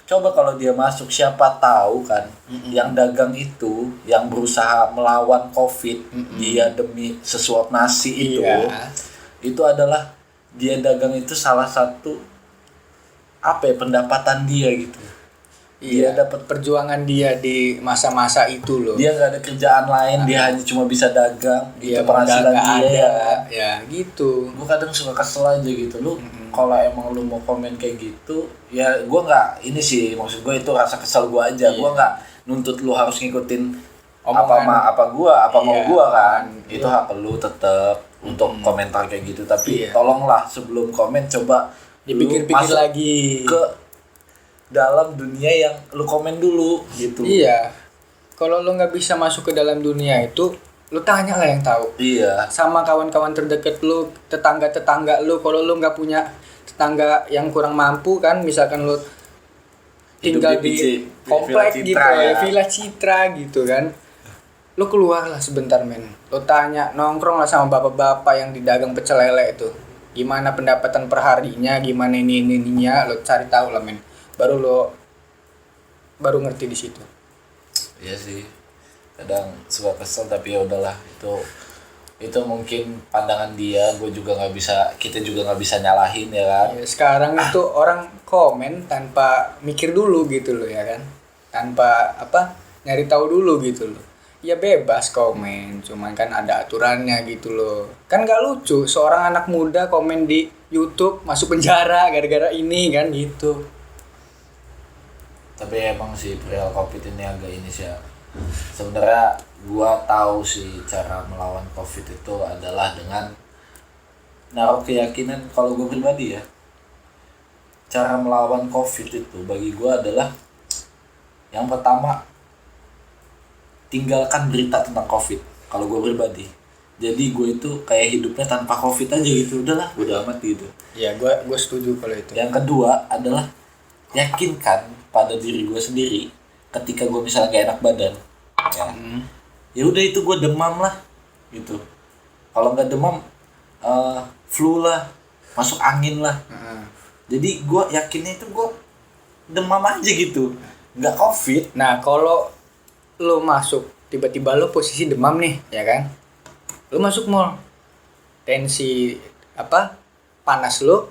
Coba kalau dia masuk, siapa tahu kan yang dagang itu, yang berusaha melawan COVID, dia demi sesuap nasi itu, itu adalah dia dagang itu salah satu pendapatan dia gitu. Dia dapat perjuangan dia di masa-masa itu loh. Dia nggak ada kerjaan lain, dia hanya cuma bisa dagang. Dia itu penghasilan dia. Ya gitu. Gue kadang suka kesel aja gitu. Lu kalau emang lu mau komen kayak gitu, ya gue nggak ini sih, maksud gue itu rasa kesel gue aja. Gue nggak nuntut lu harus ngikutin apa mau gue kan. Itu hak lu tetap untuk komentar kayak gitu. Tapi tolonglah sebelum komen coba dipikir-pikir lagi ke dalam dunia yang lu komen dulu gitu. Iya. Kalau lu nggak bisa masuk ke dalam dunia itu, lu tanya lah yang tahu. Iya. Sama kawan-kawan terdekat lu, tetangga lu. Kalau lu nggak punya tetangga yang kurang mampu kan, misalkan lu tinggal di komplek gitu ya, Villa Citra gitu kan. Lu keluar lah sebentar men. Lu tanya, nongkrong lah sama bapak-bapak yang di dagang pecel lele itu. Gimana pendapatan perharinya, gimana ininya, lu cari tahu lah men. Baru ngerti di situ. Iya sih, kadang suka kesel tapi ya udahlah, itu mungkin pandangan dia, kita juga nggak bisa nyalahin ya kan. Ya, sekarang itu orang komen tanpa mikir dulu gitu loh ya kan, tanpa nyari tahu dulu gitu loh. Ya bebas komen, cuman kan ada aturannya gitu loh. Kan nggak lucu seorang anak muda komen di YouTube masuk penjara gara-gara ini kan gitu. Tapi emang sih perihal COVID ini agak ini sih ya. Sebenarnya gua tahu sih cara melawan COVID itu adalah dengan naruh keyakinan. Kalau gua pribadi ya, cara melawan COVID itu bagi gua adalah yang pertama, tinggalkan berita tentang COVID. Kalau gua pribadi, jadi gue itu kayak hidupnya tanpa COVID aja gitu, udahlah udah amat gitu. Ya gue setuju kalau itu. Yang kedua adalah yakinkan pada diri gue sendiri ketika gue misalnya gak enak badan ya udah itu gue demam lah gitu. Kalau nggak demam flu lah, masuk angin lah. Jadi gue yakinnya itu gue demam aja gitu, nggak COVID. Nah kalau lo masuk tiba-tiba lo posisi demam nih ya kan, lo masuk mall, tensi panas lo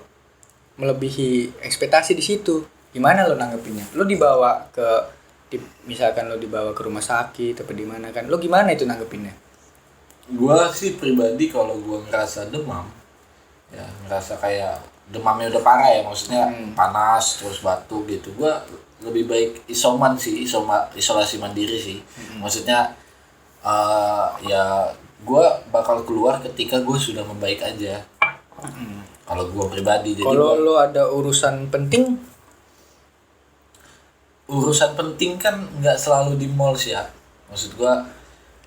melebihi ekspektasi di situ. Gimana lo nanggepinnya? Lo misalkan lo dibawa ke rumah sakit atau di mana kan? Lo gimana itu nanggepinnya? Gua sih pribadi kalau gua ngerasa demam, ya ngerasa kayak demamnya udah parah ya, maksudnya panas terus batuk gitu, gua lebih baik isolasi mandiri sih. Maksudnya ya gua bakal keluar ketika gua sudah membaik aja. Kalau gua pribadi. Jadi kalau lo ada urusan penting urusan penting kan nggak selalu di mall sih ya. Maksud gua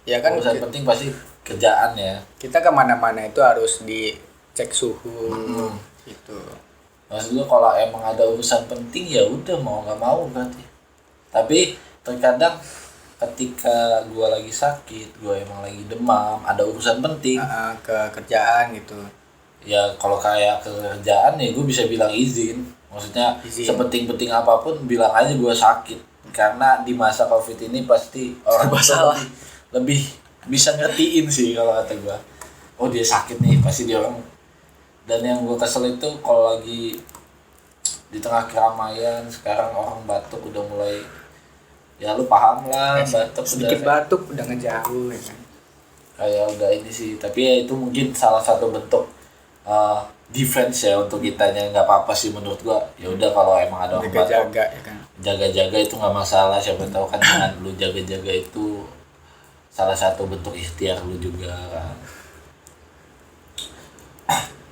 Ya kan urusan penting pasti kerjaan ya. kita kemana-mana itu harus dicek suhu gitu. Maksud gua kalau emang ada urusan penting ya udah mau nggak mau berarti. Tapi terkadang ketika gua lagi sakit, gua emang lagi demam, ada urusan penting. Ke kerjaan gitu. Ya kalau kayak kerjaan ya gue bisa bilang izin. Maksudnya sepenting-penting apapun bilang aja gue sakit. Karena di masa Covid ini pasti orang Masalah. lebih bisa ngertiin sih kalau kata gue. Oh dia sakit nih, pasti dia orang. Dan yang gue kesel itu kalau lagi di tengah keramaian sekarang orang batuk udah mulai, ya lu paham lah, batuk Sedikit udah batuk udah ngejauh ya kan. kayak udah ini sih. Tapi ya itu mungkin salah satu bentuk defense ya untuk kitanya. Nggak apa-apa sih menurut gua. Ya udah kalau emang ada orang batuk, Jaga-jaga ya kan. jaga-jaga itu nggak masalah. Siapa tahu kan dengan lu jaga-jaga itu salah satu bentuk ikhtiar lu juga kan.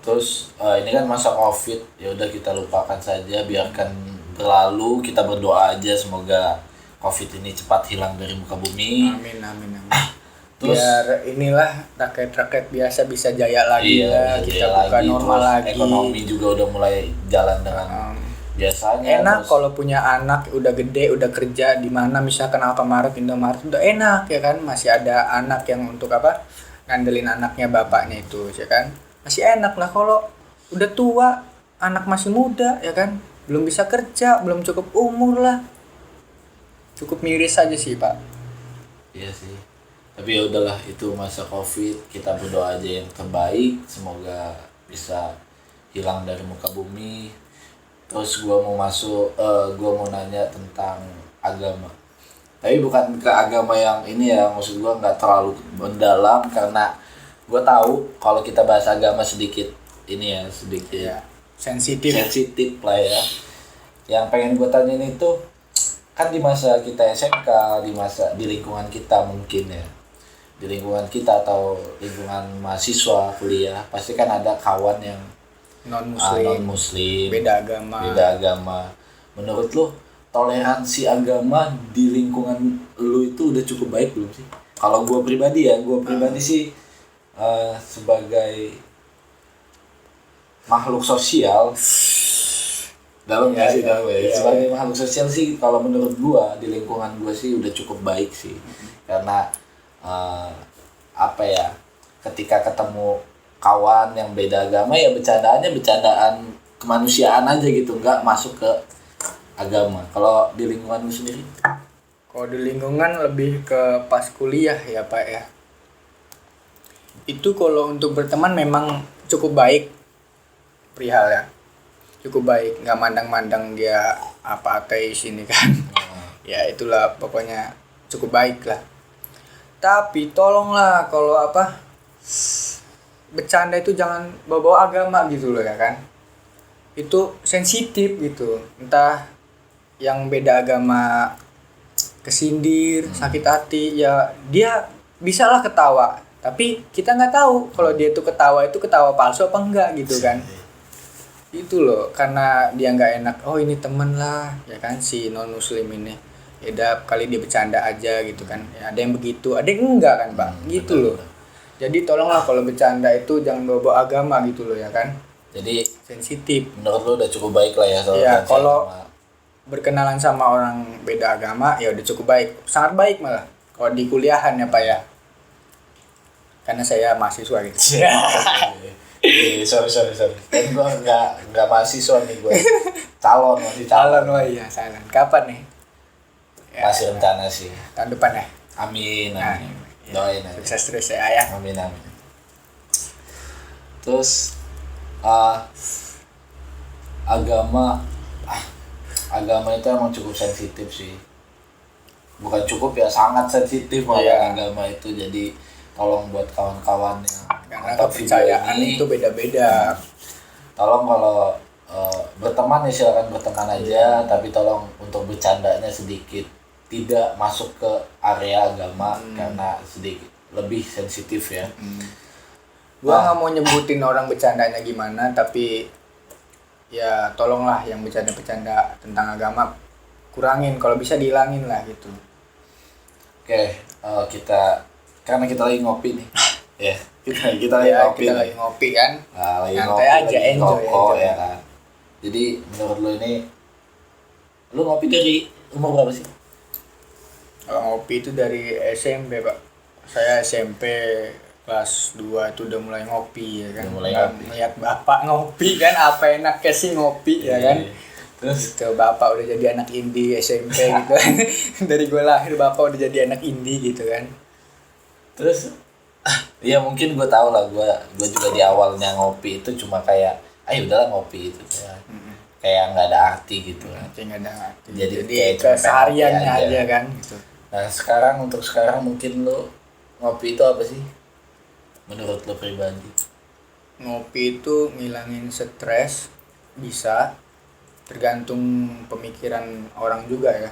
Terus ini kan masa Covid, ya udah kita lupakan saja, biarkan berlalu. Kita berdoa aja semoga Covid ini cepat hilang dari muka bumi. Amin. Terus Biar inilah rakyat-rakyat biasa bisa jaya lagi lah, bisa kita jaya buka normal terus lagi. ekonomi juga udah mulai jalan dengan biasanya. Enak terus, kalau punya anak udah gede, udah kerja di mana misalkan Alfamart, Indomaret udah enak ya kan. Masih ada anak yang untuk apa? Ngandelin anaknya bapaknya itu ya kan. Masih enak lah. Kalau udah tua, anak masih muda ya kan. Belum bisa kerja, belum cukup umur lah. Cukup miris aja sih, Pak. iya sih. Tapi ya udahlah, itu masa Covid, kita berdoa aja yang terbaik, semoga bisa hilang dari muka bumi. Terus gua mau nanya tentang agama. Tapi bukan ke agama yang ini ya, maksud gua nggak terlalu mendalam karena gua tahu kalau kita bahas agama sedikit ini ya, sedikit Ya, sensitif. sensitif lah ya. Yang pengen gua tanyain itu kan di masa kita SMK, di lingkungan kita mungkin ya, di lingkungan kita atau lingkungan mahasiswa kuliah, pasti kan ada kawan yang non muslim, Beda agama. Menurut lu toleransi agama di lingkungan lu itu udah cukup baik belum sih? Kalau gue pribadi sih sebagai makhluk sosial dalam nggak sih dalam ya. Sebagai makhluk sosial sih, kalau menurut gue di lingkungan gue sih udah cukup baik sih. Karena apa ya, ketika ketemu kawan yang beda agama ya bercandaannya bercandaan kemanusiaan aja gitu, nggak masuk ke agama. Kalau di lingkungan lu sendiri? Kalau di lingkungan lebih ke pas kuliah ya Pak ya. Itu kalau untuk berteman memang cukup baik perihal ya. Cukup baik, nggak mandang-mandang dia apa ateis ini kan. Ya itulah pokoknya cukup baik lah. Tapi tolonglah kalau apa bercanda itu jangan bawa agama gitu loh ya kan. Itu sensitif gitu. Entah yang beda agama kesindir, sakit hati, ya dia bisalah ketawa. Tapi kita nggak tahu kalau dia tuh ketawa itu ketawa palsu apa enggak gitu kan. Itu loh, karena dia nggak enak. Oh ini temen lah ya kan si non muslim ini. Ya udah kali dia bercanda aja gitu kan. Ya, ada yang begitu, ada yang enggak kan Pak. Gitu loh. Jadi tolonglah kalau bercanda itu jangan bawa agama gitu loh ya kan. Jadi sensitif. Menurut lu udah cukup baik lah ya soal Ya kalau berkenalan sama orang beda agama ya udah cukup baik, sangat baik malah. Kalau di kuliahan ya Pak ya. Karena saya mahasiswa gitu. sorry. Kan gue nggak mahasiswa nih gue. Masih calon. Oh iya, calon. Kapan nih? Ya, Masih rencana sih. tahun depan ya. Amin. Nah, Doain aja. sukses terus ya ayah. Amin. Terus agama itu emang cukup sensitif sih. Bukan cukup ya, sangat sensitif malah agama itu. Jadi tolong buat kawan-kawan yang karena kepercayaan itu beda-beda. Tolong kalau berteman ya silakan berteman aja, tapi tolong untuk bercandanya sedikit tidak masuk ke area agama karena sedikit lebih sensitif ya. Gua nggak mau nyebutin orang bercandanya gimana, tapi ya tolonglah yang bercanda-bercanda tentang agama kurangin, kalau bisa dihilangin lah gitu. Oke, karena kita lagi ngopi nih. Ya, kita lagi Ya, ngopi. kita nih. lagi ngopi kan. Nah, lagi Santai ngopi, aja, lagi enjoy, ngerokok enjoy. ya kan. Jadi menurut lu ini, lu ngopi dari umur berapa sih? Kalau ngopi itu dari SMP, Pak. Saya SMP kelas 2 itu udah mulai ngopi ya kan. Udah mulai Nggak ngopi. Ngeliat bapak ngopi kan, apa enaknya sih ngopi ya kan. Terus Gitu, bapak udah jadi anak indie SMP gitu kan. Dari gue lahir bapak udah jadi anak indie gitu kan. ya mungkin gue tau lah, gue juga di awalnya ngopi itu cuma kayak ayo udahlah ngopi itu kayak nggak ada arti gitu kan. Nanti nggak ada arti. Jadi Jadi kayak cuma kesehariannya pengen ngopi aja aja. kan gitu. Nah untuk sekarang mungkin lu ngopi itu apa sih menurut lu pribadi? Ngopi itu ngilangin stres, bisa tergantung pemikiran orang juga ya.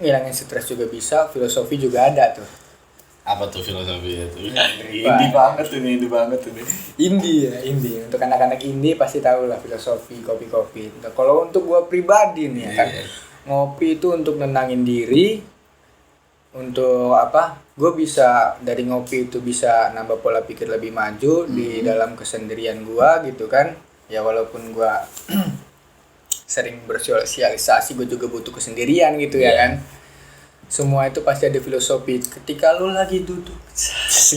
Ngilangin stres juga bisa, filosofi juga ada tuh. Apa tuh filosofinya tuh? Indie Indie banget ini. Indie ya, indie. Untuk anak-anak indie pasti tahu lah filosofi kopi-kopi. Nah, kalau untuk gua pribadi nih ya kan, ngopi itu untuk nenangin diri. Untuk apa? Gue bisa dari ngopi itu bisa nambah pola pikir lebih maju di dalam kesendirian gua gitu kan. Ya walaupun gua sering bersosialisasi, gue juga butuh kesendirian gitu ya kan. Semua itu pasti ada filosofi. Ketika lu lagi duduk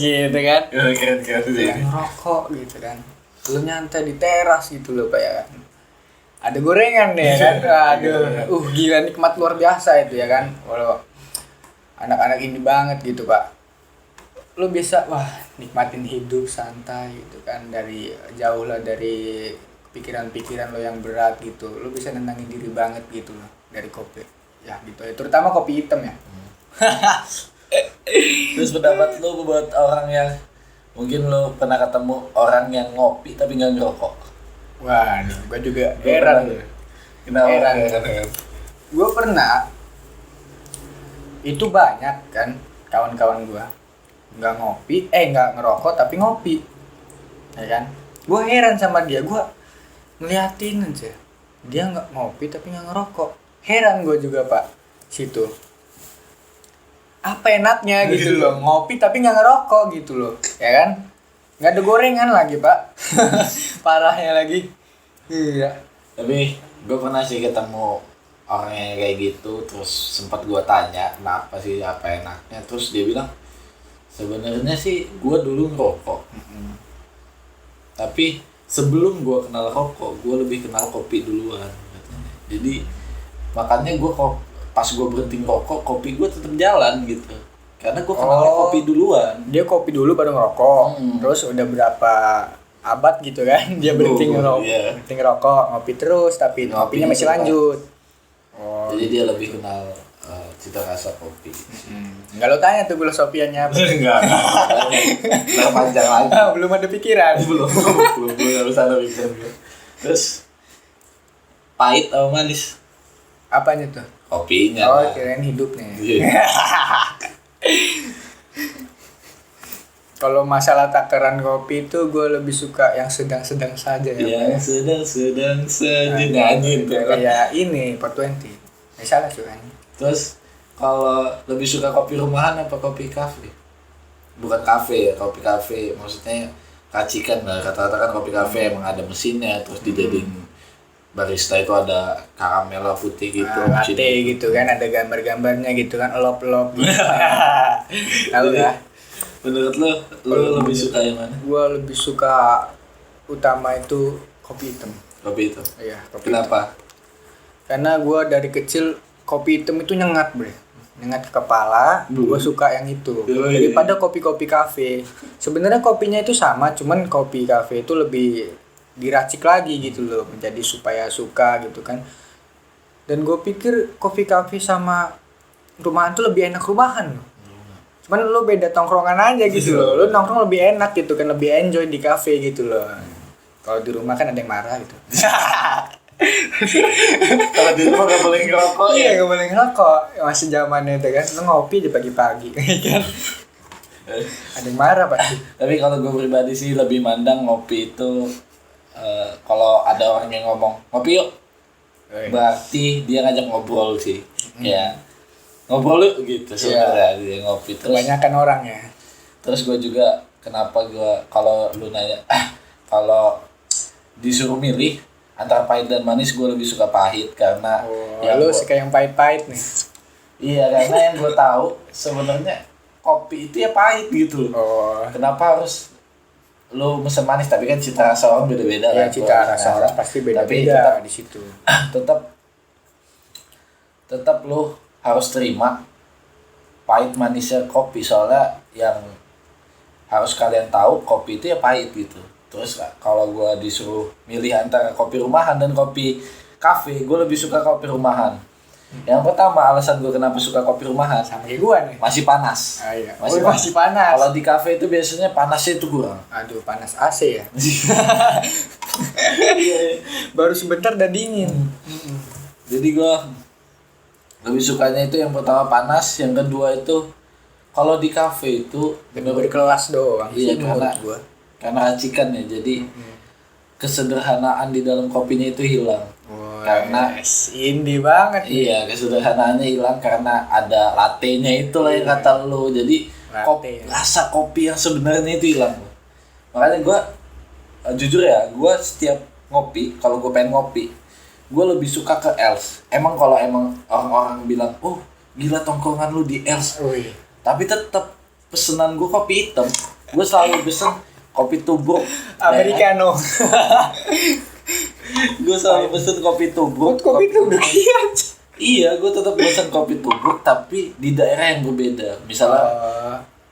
gitu kan, Keren yang ngerokok gitu kan, lu nyantai di teras gitu loh Pak ya kan, ada gorengan nih ya kan, aduh gila nikmat luar biasa itu ya kan. Walau anak-anak ini banget gitu Pak, lu bisa wah nikmatin hidup santai gitu kan, dari jauh lah dari pikiran-pikiran lo yang berat gitu, lu bisa nenangin diri banget gitu loh dari kopi ya gitu ya, terutama kopi hitam ya. Terus pendapat lu buat orang yang mungkin lu pernah ketemu orang yang ngopi tapi nggak ngerokok? Wah nih gue juga heran loh. Kenapa? Heran. Gue pernah, itu banyak kan kawan-kawan gue nggak ngopi, nggak ngerokok tapi ngopi, ya kan? Gue heran sama dia, gue ngeliatin aja, dia nggak ngopi tapi nggak ngerokok. Heran gue juga Pak, situ. Apa enaknya gitu loh, ngopi tapi nggak ngerokok gitu loh, ya kan? Nggak ada gorengan lagi Pak, parahnya lagi. Iya. Tapi gue pernah sih ketemu orang yang kayak gitu, terus sempat gue tanya kenapa sih, apa enaknya, terus dia bilang sebenarnya sih gue dulu ngerokok, tapi sebelum gue kenal rokok gue lebih kenal kopi duluan katanya. Jadi makanya gue pas gue berhenti ngerokok kopi gue tetap jalan gitu, karena gue kenalnya kopi duluan. Dia kopi dulu baru ngerokok. Terus udah berapa abad gitu kan dia berhenti ngerokok, iya. berhenti ngerokok, ngopi terus tapi kopinya masih lanjut. Jadi dia lebih kenal cita rasa kopi. Enggak lo tanya tuh filosofiannya apa? Enggak panjang lagi. Belum ada pikiran. belum harus ada pikiran. Terus pahit atau manis? Apanya tuh? Kopinya Oh, lah. kirain hidupnya. Iya. Kalau masalah takaran kopi itu gue lebih suka yang sedang-sedang saja ya. Pak, ya. Yang sedang saja nyanyi tuh. Kayak ini 420. Nggak salah sih kan. Terus kalau lebih suka kopi rumahan apa kopi kafe? Bukan kafe ya, kopi kafe maksudnya racikan lah. Kata-kata kan kopi kafe emang ada mesinnya, terus dijadiin barista itu ada karamel putih gitu, Latte gitu kan, ada gambar-gambarnya gitu kan, elop-elop gitu. Tahu ya? Menurut lo lebih suka yang mana? Gua lebih suka utama itu kopi hitam. Kopi itu. Iya, kopi Kenapa? hitam. Karena gua dari kecil kopi hitam itu nyengat, Bre. Nyengat ke kepala, gua suka yang itu. Daripada kopi-kopi kafe. Sebenarnya kopinya itu sama, cuman kopi kafe itu lebih diracik lagi gitu loh, menjadi supaya suka gitu kan. Dan gue pikir kopi kafe sama rumahan tuh lebih enak rumahan loh. Cuman lu beda tongkrongan aja gitu loh. Lu nongkrong lebih enak gitu kan, lebih enjoy di kafe gitu loh. Kalau di rumah kan ada yang marah gitu. Kalau di rumah gak boleh ngerokok ya? Iya gak boleh ngerokok. Masih zamannya itu kan, lu ngopi di pagi-pagi kan. Ada yang marah pasti. Tapi kalau gue pribadi sih lebih mandang ngopi itu kalau ada orang yang ngomong ngopi yuk, berarti dia ngajak ngobrol sih. Ya ngobrol lu gitu sebenarnya dia ngopi terus. Kebanyakan orang ya. Terus gue juga kenapa gue kalau lu nanya kalau disuruh milih antara pahit dan manis, gue lebih suka pahit karena lu suka yang pahit-pahit nih. Iya, karena yang gue tahu sebenarnya kopi itu ya pahit gitu. Kenapa harus lu mesen manis? Tapi kan cita rasa orang beda-beda ya, kan. Cita rasa orang pasti beda-beda di situ. Tetap lu harus terima pahit manisnya kopi, soalnya yang harus kalian tahu kopi itu ya pahit gitu. Terus kalau gue disuruh milih antara kopi rumahan dan kopi kafe, gue lebih suka kopi rumahan. Yang pertama alasan gue kenapa suka kopi rumahan, sama kayak gue nih, masih panas. Iya. Masih panas. Kalau di kafe itu biasanya panasnya itu kurang. Aduh, panas AC ya. Baru sebentar dan dingin. Jadi gue lebih sukanya itu yang pertama panas, yang kedua itu kalau di kafe itu lebih berkelas doang. Iya, karena racikan ya, jadi kesederhanaan di dalam kopinya itu hilang. Karena indie banget. Iya, kesederhanaannya hilang karena ada latte-nya itulah yang kata lu. Jadi rasa kopi yang sebenarnya itu hilang. Makanya gue jujur ya, gue setiap ngopi, kalau gue pengen ngopi, gue lebih suka ke Els. Emang kalau orang-orang bilang, oh gila tongkongan lu di Els, tapi tetap pesenan gue kopi hitam. Gue selalu pesen kopi tubruk americano. Gue selalu pesen kopi tubruk. Iya, gue tetap pesen kopi tubruk tapi di daerah yang berbeda. Misalnya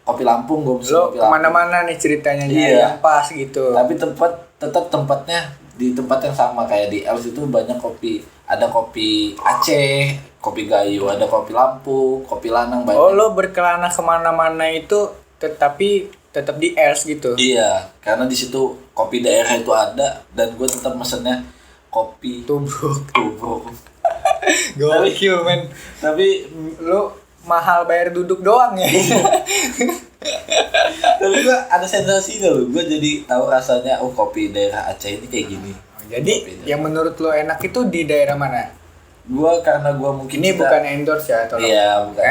kopi Lampung, gue pesen kopi Lampung. Kemana-mana nih ceritanya yang pas gitu. Tapi tetap tempatnya di tempat yang sama kayak di Els itu banyak kopi. Ada kopi Aceh, kopi Gayo, ada kopi Lampung, kopi Lanang banyak. Oh, lo berkelana kemana-mana itu tetapi tetap di Els gitu. Iya, karena di situ kopi daerah itu ada dan gue tetap mesennya kopi tubruk. Gokil men. Tapi lo mahal bayar duduk doang ya. Tapi gue ada sensasinya loh. Gue jadi tahu rasanya kopi daerah Aceh ini kayak gini. Jadi yang menurut lo enak itu di daerah mana? Karena gue mungkin ini bukan endorse ya, tolong. Iya, bukan.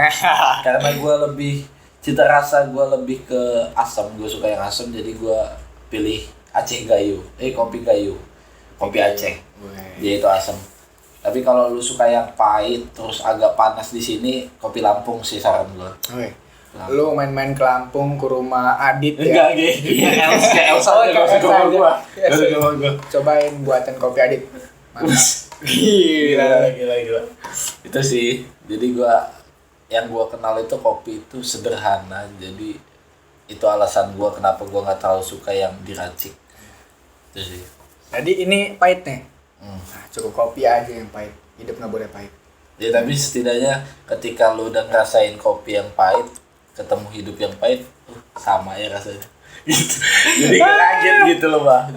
Karena gue lebih cita rasa gue lebih ke asam, gue suka yang asam, jadi gue pilih Aceh Gayo, kopi Gayo, kopi Aceh, dia itu asam. Tapi kalau lu suka yang pahit terus agak panas di sini, kopi Lampung sih saran gue. Lu main-main ke Lampung ke rumah Adit ya? Enggak gitu, Elsa aja. Cobain buatan kopi Adit. Gila. Itu sih, jadi yang gue kenal itu kopi itu sederhana, jadi itu alasan gue kenapa gue nggak terlalu suka yang diracik. Itu sih. Jadi ini pahit nih. Nah, cukup kopi aja yang pahit, hidup nggak boleh pahit. Ya tapi setidaknya ketika lu udah ngerasain kopi yang pahit, ketemu hidup yang pahit, sama ya rasanya. Gitu. Jadi gak kaget gitu loh Bang.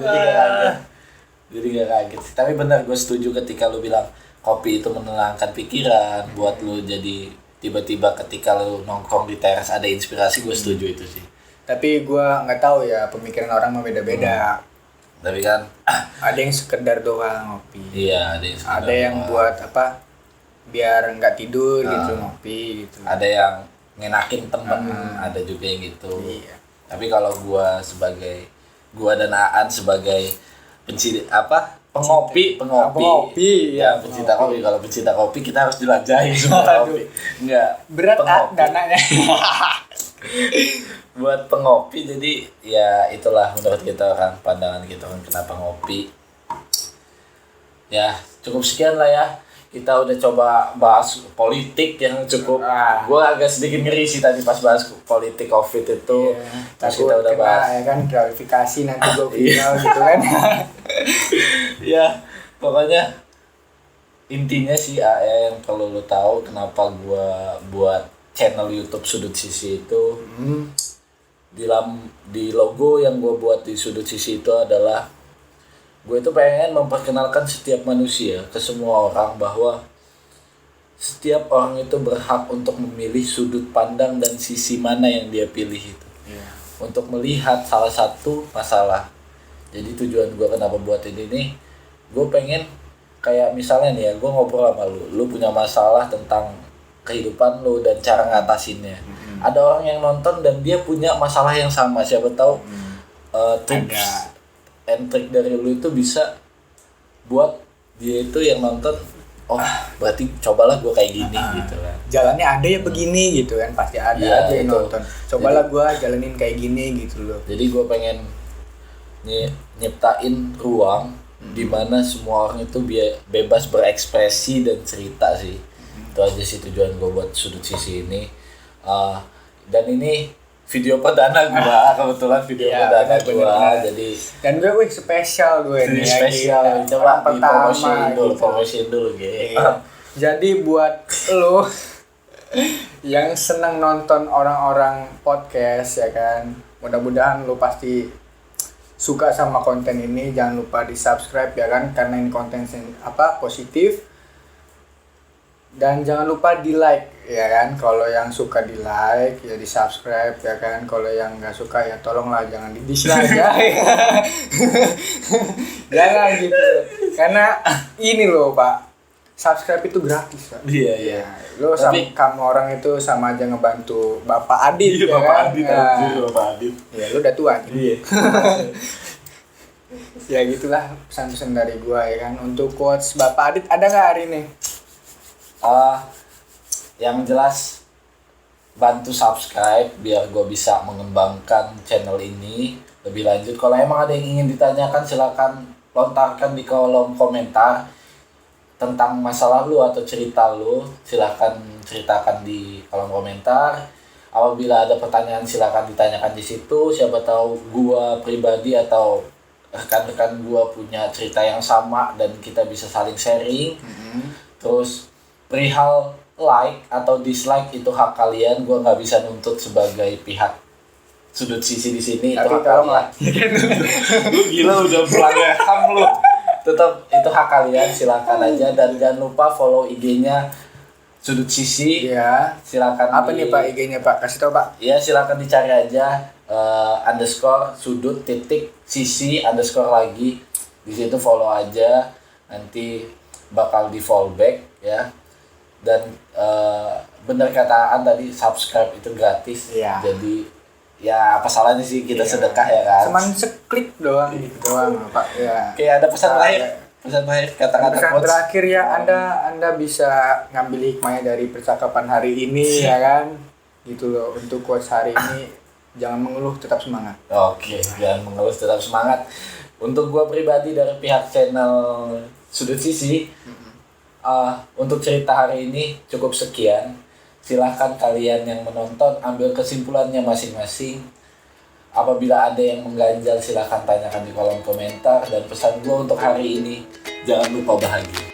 Jadi gak kaget. Tapi benar, gue setuju ketika lu bilang kopi itu menenangkan pikiran, buat lu jadi tiba-tiba ketika lu nongkrong di teras ada inspirasi, gue setuju itu sih. Tapi gue nggak tahu ya, pemikiran orang mah beda-beda. Tapi kan ada yang sekedar doang ngopi. Iya, ada yang buat apa? Biar nggak tidur gitu ngopi gitu. Ada yang ngenakin temen, ada juga yang gitu. Iya. Tapi kalau gue dan Aan sebagai pengngopi ya, pencinta kopi. Kalau pencinta kopi kita harus jelajahi semua kopi. Enggak berat dananya. Buat pengngopi, jadi ya itulah menurut kita kan, pandangan kita kan kenapa ngopi. Ya cukup sekian lah ya, kita udah coba bahas politik yang cukup. Gue agak sedikit ngeri sih tadi pas bahas politik COVID itu. Terus kita udah bahas ya kan, klarifikasi nanti gue final gitu kan. Ya pokoknya intinya sih yang perlu lo tahu kenapa gue buat channel YouTube Sudut Sisi itu. Di logo yang gue buat di Sudut Sisi itu adalah gue itu pengen memperkenalkan setiap manusia ke semua orang bahwa setiap orang itu berhak untuk memilih sudut pandang dan sisi mana yang dia pilih itu. Untuk melihat salah satu masalah. Jadi tujuan gue kenapa buat ini gue pengen kayak misalnya nih ya, gue ngobrol sama lu punya masalah tentang kehidupan lu dan cara ngatasinnya. Ada orang yang nonton dan dia punya masalah yang sama, siapa tahu tips and trick dari lu itu bisa buat dia itu yang nonton, oh berarti cobalah gue kayak gini gitu kan. Jalannya ada ya begini gitu kan, pasti ada Iya, aja yang itu. nonton. Cobalah gue jalanin kayak gini gitu loh. Jadi gue pengen nyiptain ruang di mana semua orang itu bebas berekspresi dan cerita sih. Itu aja sih tujuan gue buat sudut sisi ini. Dan ini video perdana gue, kebetulan video Iya, perdana bener. gue, jadi Dan gue spesial gue ini nih ya, spesial. gila. Coba Orang pertama gitu. promosiin dulu gitu. Iya. Jadi buat lo yang senang nonton orang-orang podcast ya kan, mudah-mudahan lo pasti suka sama konten ini. Jangan lupa di subscribe ya kan, karena ini konten positif. Dan jangan lupa di like ya kan, kalau yang suka di like ya di subscribe ya kan, kalau yang nggak suka ya tolonglah jangan di dislike ya. Jangan gitu, karena ini loh Pak, subscribe itu gratis Pak. Iya. Lo Tapi- kamu orang itu sama aja ngebantu Bapak Adit Iya, ya Bapak kan? Adit, Nah, anjir, Bapak Adit. ya lo udah tua. Iya. Ya gitulah pesan-pesan dari gua ya kan. Untuk quotes Bapak Adit ada nggak hari ini? Yang jelas bantu subscribe biar gue bisa mengembangkan channel ini lebih lanjut. Kalau emang ada yang ingin ditanyakan silakan lontarkan di kolom komentar tentang masalah lu atau cerita lu, silakan ceritakan di kolom komentar. Apabila ada pertanyaan silakan ditanyakan di situ. Siapa tahu gua pribadi atau rekan-rekan gua punya cerita yang sama dan kita bisa saling sharing. Terus perihal like atau dislike itu hak kalian, gue nggak bisa nuntut sebagai pihak sudut sisi di sini. Itu Tapi hak tolonglah. kalian. Lu gila udah pelanggar HAM lu. Tetap itu hak kalian, silakan aja dan jangan lupa follow IG-nya sudut sisi. Iya. Silakan Apa nih Pak IG-nya Pak? Kasih tau Pak. Ya silakan dicari aja underscore sudut titik sisi underscore lagi. Di situ follow aja, nanti bakal di fallback ya. Dan bener kataan tadi subscribe itu gratis. Iya. Jadi ya apa salahnya sih kita Iya. sedekah ya kan. Cuman seklik doang gitu doang Pak ya. Oke, ada pesan terakhir. Pesan terakhir kata-kata Pesan quotes. terakhir ya, Anda bisa ngambil hikmahnya dari percakapan hari ini ya kan. Gitu loh. Untuk quotes hari ini, jangan mengeluh, tetap semangat. Oke, jangan mengeluh, tetap semangat. Untuk gua pribadi dari pihak channel Sudut Sisi, untuk cerita hari ini cukup sekian. Silahkan kalian yang menonton ambil kesimpulannya masing-masing. Apabila ada yang mengganjal silahkan tanyakan di kolom komentar. Dan pesan gua untuk hari ini, jangan lupa bahagia.